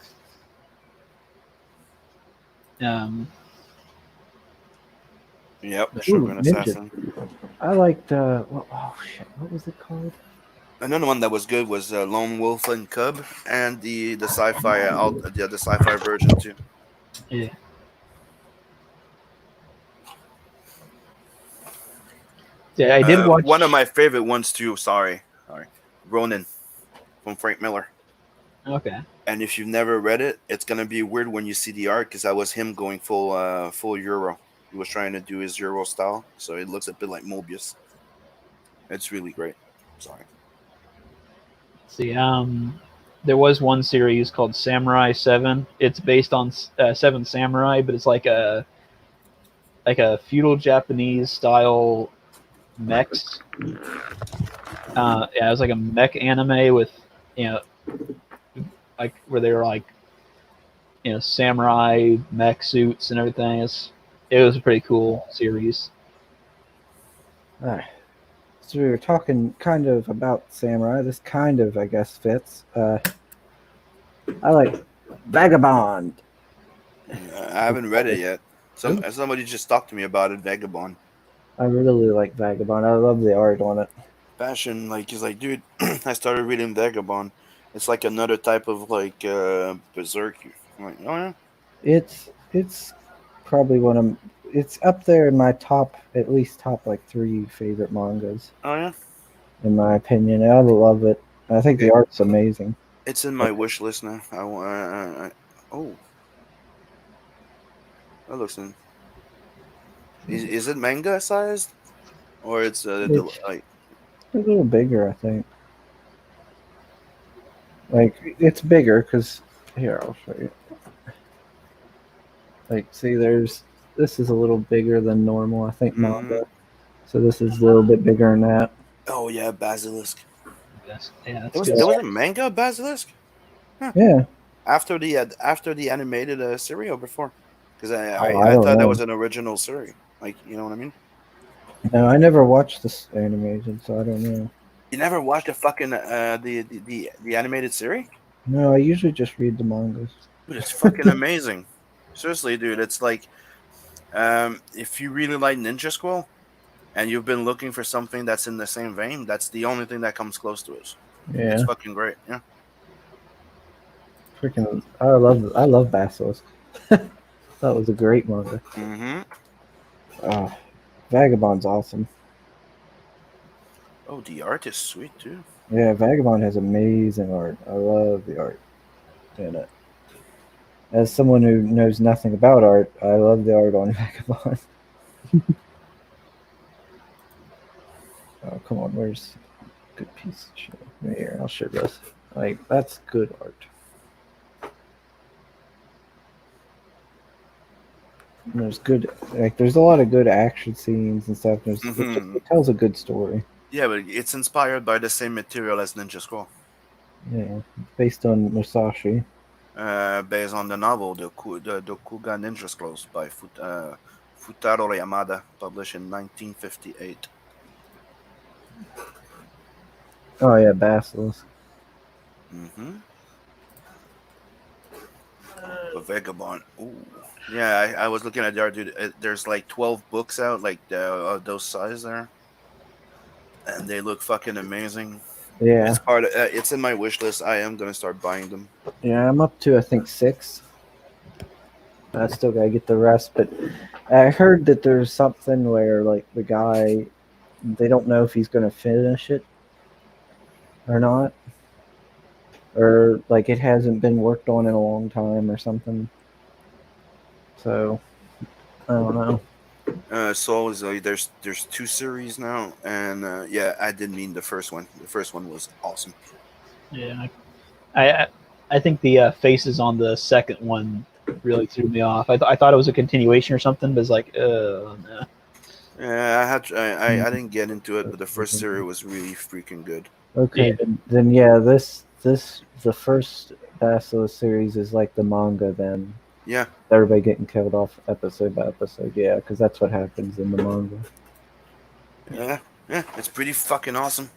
Yep, the Shogun Assassin. I liked what was it called? Another one that was good was Lone Wolf and Cub, and the sci-fi the sci-fi version too. Yeah. Yeah, I did watch one of my favorite ones too. Sorry, Ronin from Frank Miller. Okay. And if you've never read it, it's gonna be weird when you see the art, because that was him going full Euro. He was trying to do his Euro style, so it looks a bit like Mobius. It's really great. Sorry. See, there was one series called Samurai 7. It's based on Seven Samurai, but it's like a feudal Japanese style mechs. Yeah, it was like a mech anime with, like where they were like, samurai mech suits and everything. It was a pretty cool series. So we were talking kind of about samurai. This kind of, I guess, fits. I like Vagabond. I haven't read it yet. Somebody just talked to me about it. Vagabond. I really like Vagabond. I love the art on it. Passion, he's like, dude, I started reading Vagabond. It's like another type of Berserk. I'm like, oh yeah. It's probably one of it's up there in my top, at least top like 3 favorite mangas, Oh yeah, in my opinion. I love it. I think the art's amazing. it's in my wish list now. Oh, that looks in. Is it manga sized or it's It's like? a little bigger, I think. Like it's bigger because here I'll show you. Like, see, this is a little bigger than normal. I think manga. So this is a little bit bigger than that. Oh yeah, Basilisk. Yes. Yeah, that's It was good. it was a manga Basilisk Yeah. after the animated series or before? Because I I don't thought that know. was an original series. Like you know what I mean? No, I never watched this animated, so I don't know. You never watched the fucking the animated series? No, I usually just read the mangas. Dude, it's fucking amazing. Seriously, dude, it's like if you really like Ninja Scroll and you've been looking for something that's in the same vein, that's the only thing that comes close to it. Yeah, It's fucking great. Yeah. freaking! I love Basilisk. That was a great manga. Mm-hmm. Vagabond's awesome. Oh, the art is sweet too. Yeah, Vagabond has amazing art. I love the art in it. As someone who knows nothing about art, I love the art on Vagabond. Oh, come on, where's good piece of shit? Here, I'll show this. Like, that's good art. And there's good, like, there's a lot of good action scenes and stuff. It tells a good story. Yeah, but it's inspired by the same material as Ninja Scroll. Yeah, based on Musashi. Based on the novel the Kuga Ninja Scrolls by Futaro Yamada, published in 1958. Oh yeah, Basilisk. Mm-hmm. The Vagabond. Ooh. Yeah, I was looking at the art, dude. There's like 12 books out, like those size there, and they look fucking amazing. Yeah, It's part. It's in my wish list. I am gonna start buying them. yeah, I'm up to I think 6. I still gotta get the rest, but I heard that there's something where like the guy, they don't know if he's gonna finish it or not, or like it hasn't been worked on in a long time or something. So I don't know. So is there's 2 series now, and yeah, I did mean the first one. The first one was awesome. Yeah, I think the faces on the second one really threw me off. I thought it was a continuation or something, but it's like, no. Yeah, I didn't get into it, but the first series was really freaking good. Okay, Yeah. then yeah, the first Basilisk series is like the manga. Then Yeah, everybody getting killed off episode by episode. Yeah, because that's what happens in the manga. yeah, it's pretty fucking awesome.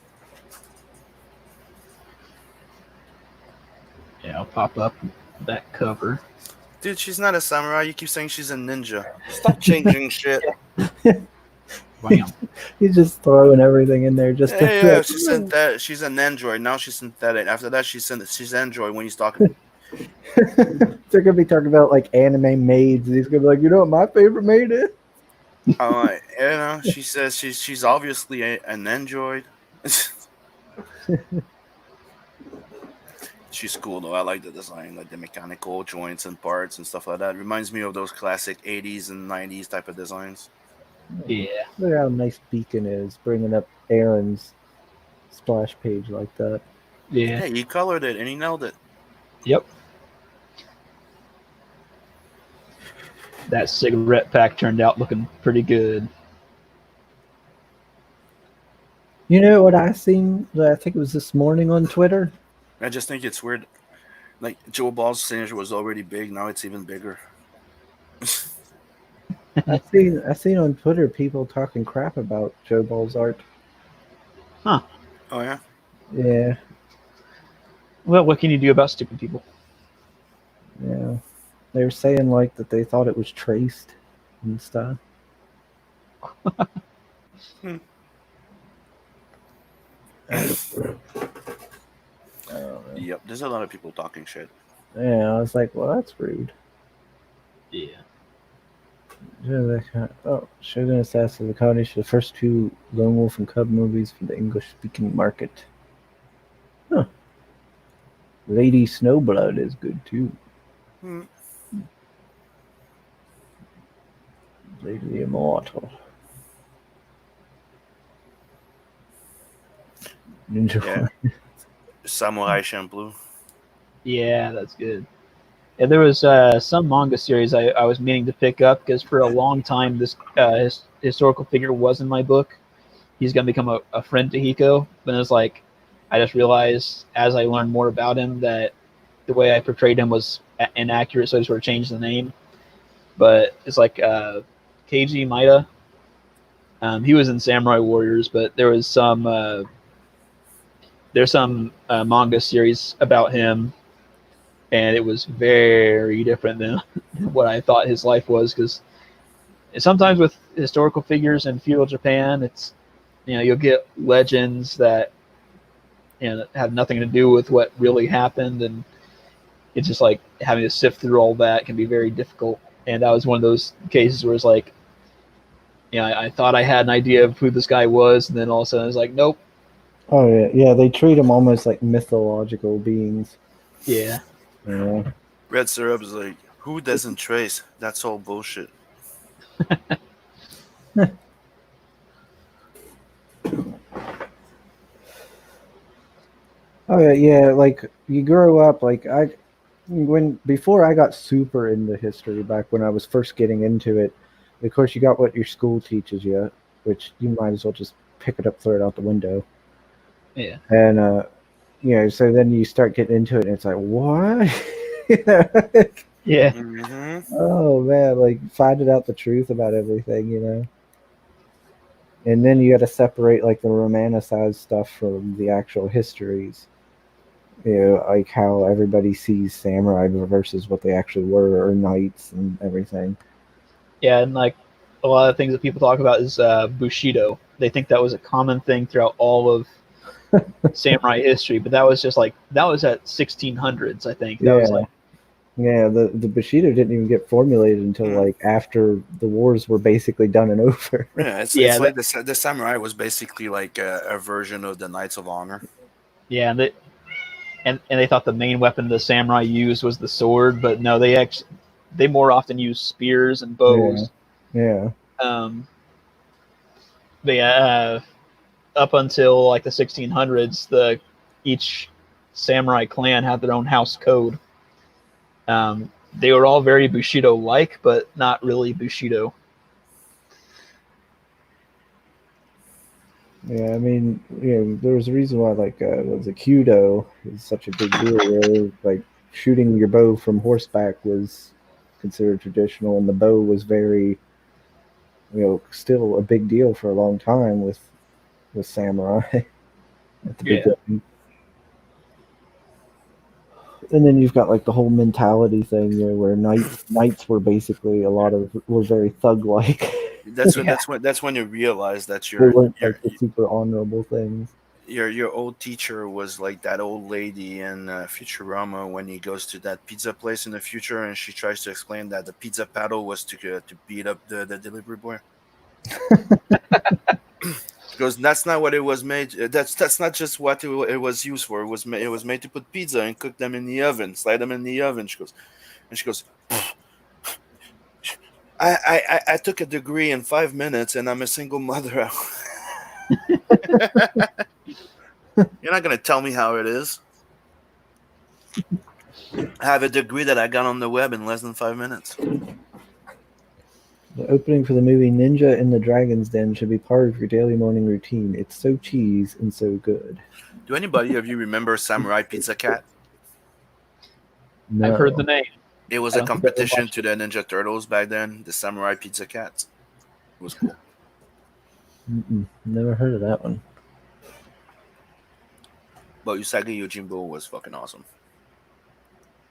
Yeah, I'll pop up that cover. Dude, she's not a samurai. You keep saying she's a ninja. Stop changing shit. Bam. He's just throwing everything in there just to Yeah, she's synthetic. She's an android. Now she's synthetic. After that, she's android when he's talking. They're gonna be talking about like anime maids. He's gonna be like, you know what my favorite maid is? She says she's obviously an android. She's cool though. I like the design, like the mechanical joints and parts and stuff like that. It reminds me of those classic 80s and 90s type of designs. Yeah. Look how nice Beacon is, bringing up Aaron's splash page like that. Yeah. Hey, he colored it and he nailed it. Yep. That cigarette pack turned out looking pretty good. You know what I seen? I think it was this morning on Twitter. I just think it's weird. Like Joe Ball's signature was already big, now it's even bigger. I seen on Twitter people talking crap about Joe Ball's art. Oh yeah. Yeah, Well, what can you do about stupid people? yeah. They were saying like that they thought it was traced and stuff. Yep. There's a lot of people talking shit. Yeah, I was like, well, that's rude. Yeah. Shogun Assassin of the combination of the first two Lone Wolf and Cub movies for the English-speaking market. Huh. Lady Snowblood is good too. Hmm. Lady the Immortal. Ninja Yeah. Warrior. Samurai Champloo. Yeah, that's good. Yeah, there was some manga series I was meaning to pick up because for a long time this historical figure was in my book. He's going to become a friend to Hiko. But it's like, I just realized as I learned more about him that the way I portrayed him was inaccurate, so I sort of changed the name. But it's like Keiji Maida. He was in Samurai Warriors, but there was there's some manga series about him, and it was very different than what I thought his life was. Because sometimes with historical figures in feudal Japan, it's you'll get legends that have nothing to do with what really happened, and it's just like having to sift through all that can be very difficult. And that was one of those cases where it's like, I thought I had an idea of who this guy was, and then all of a sudden it's like, nope. Oh yeah, yeah. They treat them almost like mythological beings. Yeah. Yeah. Red Syrup is like, who doesn't trace? That's all bullshit. Oh yeah, yeah. Like you grow up. Like before I got super into history back when I was first getting into it. Of course, you got what your school teaches you, which you might as well just pick it up, throw it out the window. Yeah. And so then you start getting into it, and it's like, what? Yeah. Mm-hmm. Oh man, like finding out the truth about everything. And then you got to separate like the romanticized stuff from the actual histories. Like how everybody sees samurai versus what they actually were, or knights and everything. Yeah, and like a lot of things that people talk about is Bushido. They think that was a common thing throughout all of samurai history, but that was just like that was at 1600s, I think. That was like Yeah, the Bushido didn't even get formulated until like after the wars were basically done and over. Yeah, it's Yeah, like the samurai was basically like a version of the Knights of Honor. yeah, and they thought the main weapon the samurai used was the sword, but no, they more often use spears and bows. Yeah. But yeah, up until like the 1600s, each samurai clan had their own house code. They were all very Bushido-like, but not really Bushido. Yeah, I mean, there was a reason why, like, was a Kyudo is such a big deal. Where, like, shooting your bow from horseback was considered traditional, and the bow was very, still a big deal for a long time with samurai at the beginning. And then you've got like the whole mentality thing, where knights were basically were very thug-like. That's when you realize that They weren't like the super honorable things. Your old teacher was like that old lady in Futurama when he goes to that pizza place in the future, and she tries to explain that the pizza paddle was to beat up the delivery boy. Because that's not what it was made. That's not just what it was used for. It was made to put pizza and cook them in the oven, slide them in the oven. She goes. I took a degree in 5 minutes, and I'm a single mother. You're not gonna tell me how it is. I have a degree that I got on the web in less than 5 minutes. The opening for the movie Ninja in the Dragon's Den should be part of your daily morning routine. It's so cheese and so good. Do anybody of you remember Samurai Pizza Cat? No. I've heard the name. It was a competition to the Ninja Turtles back then, the Samurai Pizza Cats. It was cool. Never heard of that one. But Usagi Yojimbo was fucking awesome.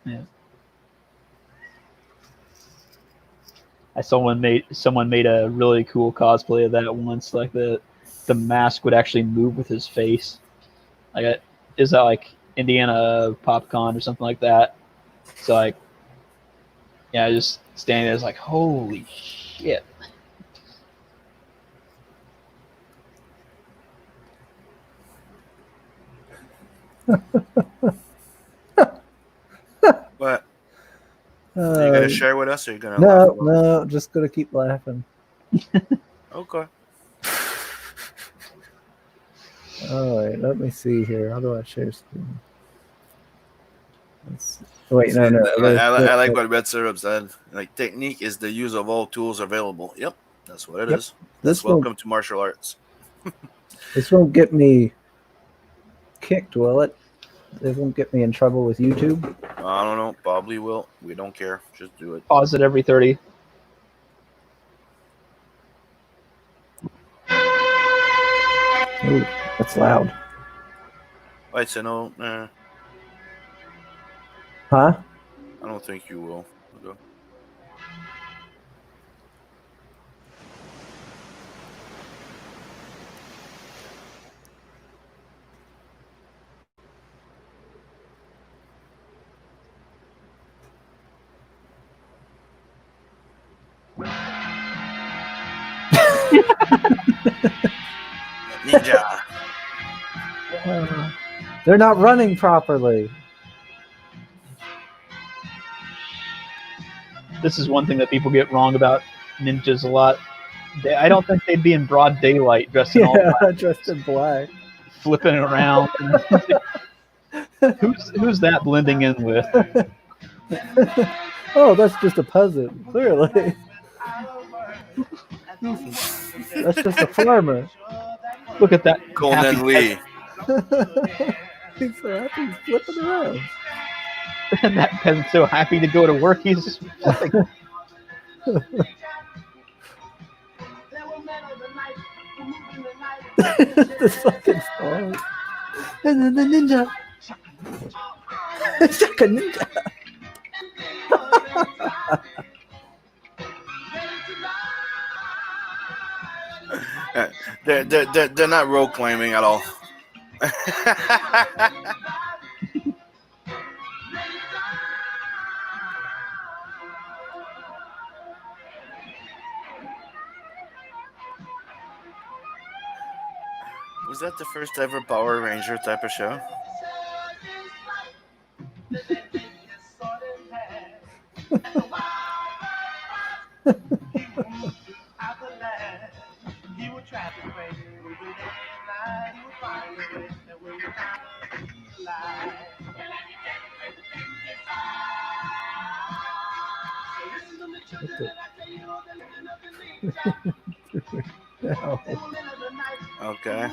Yeah. Someone made a really cool cosplay of that once. Like the mask would actually move with his face. Like, is that like Indiana PopCon or something like that? So like, yeah, just standing there, it's like, holy shit. What? Are you gonna Uh, share with us, or are you gonna no, laugh about no, just gonna keep laughing. it? Okay. All right, let me see here. How do I share screen? Wait, no, no. I like what Red Syrup said. Like, technique is the use of all tools available. Yep, that's what it Yep. is. That's This won't, welcome to martial arts. this won't get me kicked, will it? It won't get me in trouble with YouTube. I don't know. Probably will. We don't care. Just do it. Pause it every 30. Ooh, that's loud. I'd say no. Huh? I don't think you will. Okay. Ninja. They're not running properly. This is one thing that people get wrong about ninjas a lot. I don't think they'd be in broad daylight dressed in all black, Dressed in black. flipping around. Who's that blending in with? Oh, that's just a peasant, clearly. That's just a farmer. Look at that. Conan happy Lee. He's so happy he's flipping around. And that peasant's so happy to go to work. He's just like, This fucking song. And then the ninja. Shaka ninja. They're not role claiming at all. Was that the first ever Power Ranger type of show? No. Okay.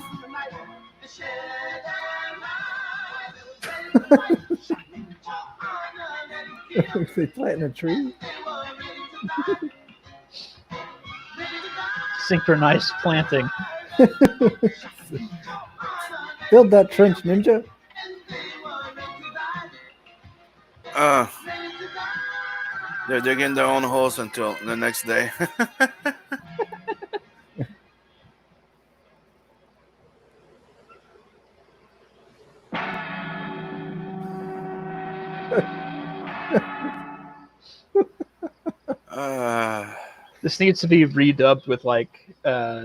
They planting a tree? synchronized planting. Build that trench, ninja. They're digging their own holes until the next day. This needs to be redubbed with like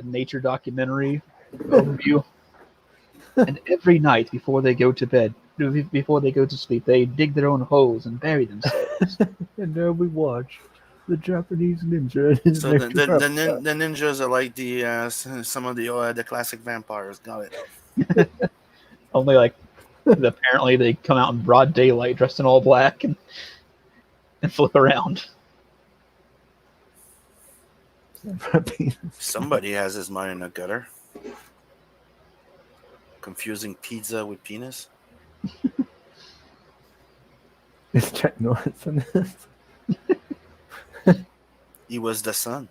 nature documentary overview. And every night before they go to bed, before they go to sleep, they dig their own holes and bury themselves. And there we watch the Japanese ninja. So the ninjas are like the some of the classic vampires. Got it. Only like apparently they come out in broad daylight dressed in all black and flip around. Somebody has his mind in a gutter. Confusing pizza with penis. Is Chuck Norris in this? He was the son.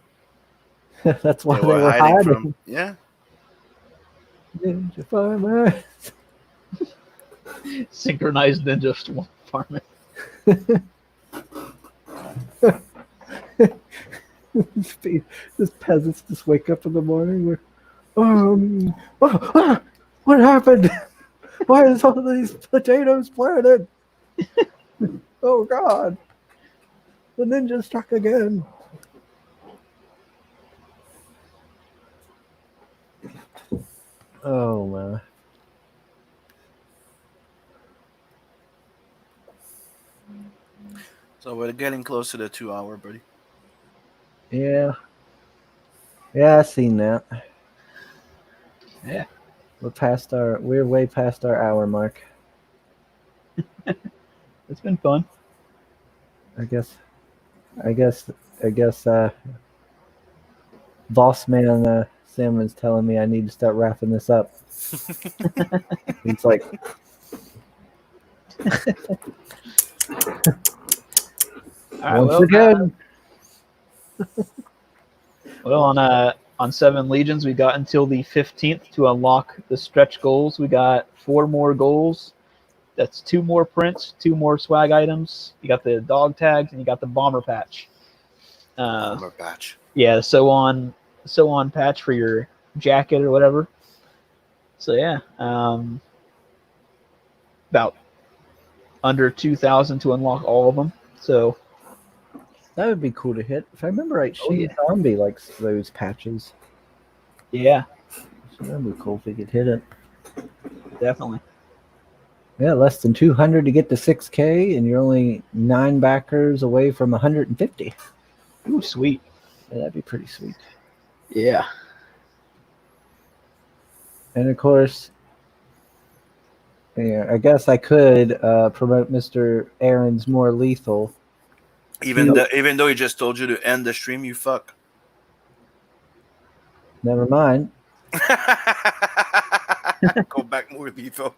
That's why they were hiding. From. Yeah. Ninja farmer. Synchronized ninja farming. This peasants just wake up in the morning with, what happened? Why is all these potatoes planted? Oh God! The ninja struck again. Oh man. So we're getting close to the 2 hour, buddy. Yeah. Yeah, I seen that. Yeah. We're way past our hour mark. It's been fun. I guess boss man Simon's telling me I need to start wrapping this up. He's like All right, once again. Well, on Seven Legions, we got until the 15th to unlock the stretch goals. We got 4 more goals. That's 2 more prints, 2 more swag items. You got the dog tags, and you got the bomber patch. Bomber patch. Yeah, so on patch for your jacket or whatever. So yeah, about under 2,000 to unlock all of them. So That would be cool to hit. If I remember right, Oh, yeah. Zombie likes those patches. yeah, So that'd be cool if we could hit it. definitely. Yeah, less than 200 to get to 6K, and you're only 9 backers away from 150. Ooh, sweet. Yeah, that'd be pretty sweet. Yeah. And of course, yeah, I guess I could promote Mr. Aaron's More Lethal. Even though he just told you to end the stream, you fuck. Never mind. Go back more lethal.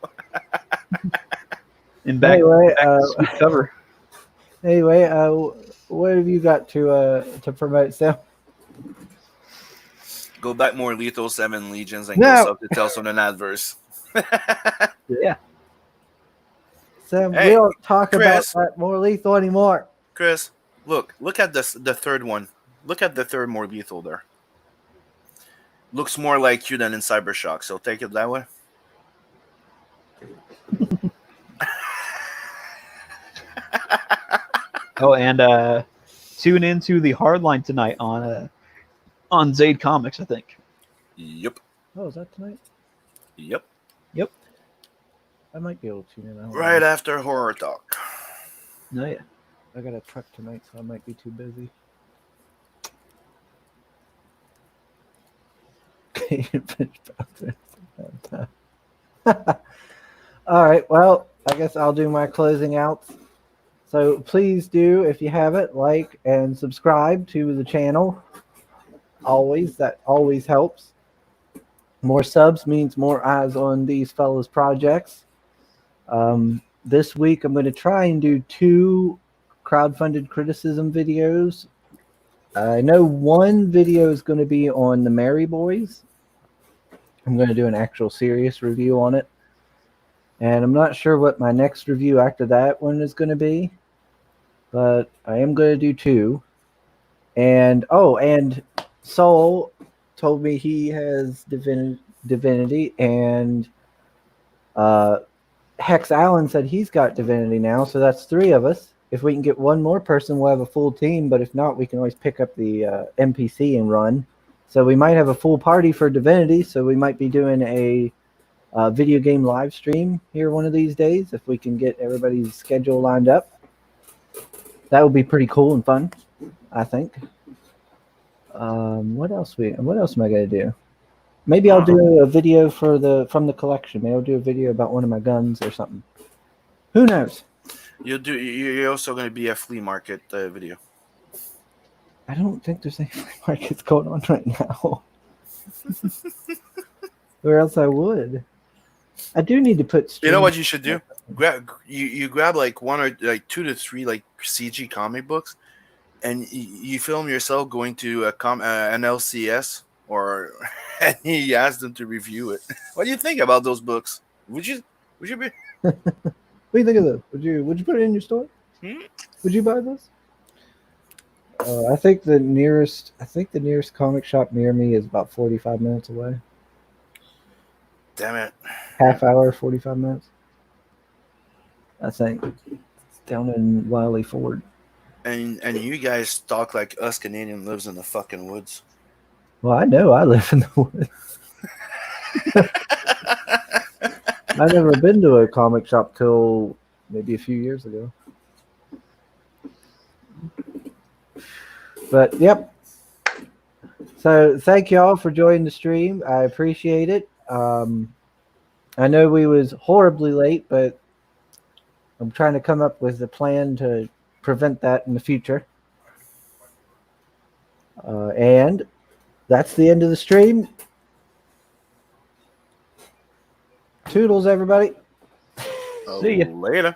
And back, Anyway, back to sweet cover. Anyway, what have you got to promote, Sam? Go back more lethal 7 Legions and No. go sub to Tales on an Adverse. Yeah. Sam, Hey, we don't talk Chris. about that More Lethal anymore. Chris, look at this, the third one. Look at the third more lethal there. Looks more like you than in Cybershock, so take it that way. Oh, and tune into the Hardline tonight on Zaid Comics, I think. Yep. Oh, is that tonight? Yep. I might be able to tune in. I don't know. Right after Horror Talk. No, yeah. I got a truck tonight, so I might be too busy. All right. Well, I guess I'll do my closing outs. So please do, if you haven't, like and subscribe to the channel. That always helps. More subs means more eyes on these fellas' projects. This week, I'm going to try and do 2 crowdfunded criticism videos. I know one video is going to be on the Merry Boys. I'm going to do an actual serious review on it. And I'm not sure what my next review after that one is going to be. But I am going to do 2. And Soul told me he has Divinity, and Hex Allen said he's got Divinity now, so that's 3 of us. If we can get one more person, we'll have a full team, but if not, we can always pick up the NPC and run. So we might have a full party for Divinity, so we might be doing a video game live stream here one of these days if we can get everybody's schedule lined up. That would be pretty cool and fun, I think. What else am I going to do? Maybe I'll do a video from the collection. Maybe I'll do a video about one of my guns or something. Who knows? You're also going to be a flea market video. I don't think there's any flea markets going on right now. Or else I would. I do need to put. You know what you should do? Grab like 1 or like 2 to 3 like CG comic books, and you film yourself going to an LCS, or and you ask them to review it. What do you think about those books? Would you be? What do you think of this? Would you put it in your store? Would you buy this? I think the nearest comic shop near me is about 45 minutes away. Damn it! Half hour, 45 minutes. I think it's down in Wiley Ford. And you guys talk like us Canadian lives in the fucking woods. Well, I know I live in the woods. I've never been to a comic shop till maybe a few years ago. But yep. So thank y'all for joining the stream. I appreciate it. I know we was horribly late, but I'm trying to come up with a plan to prevent that in the future. And that's the end of the stream. Toodles, everybody. See ya. Later.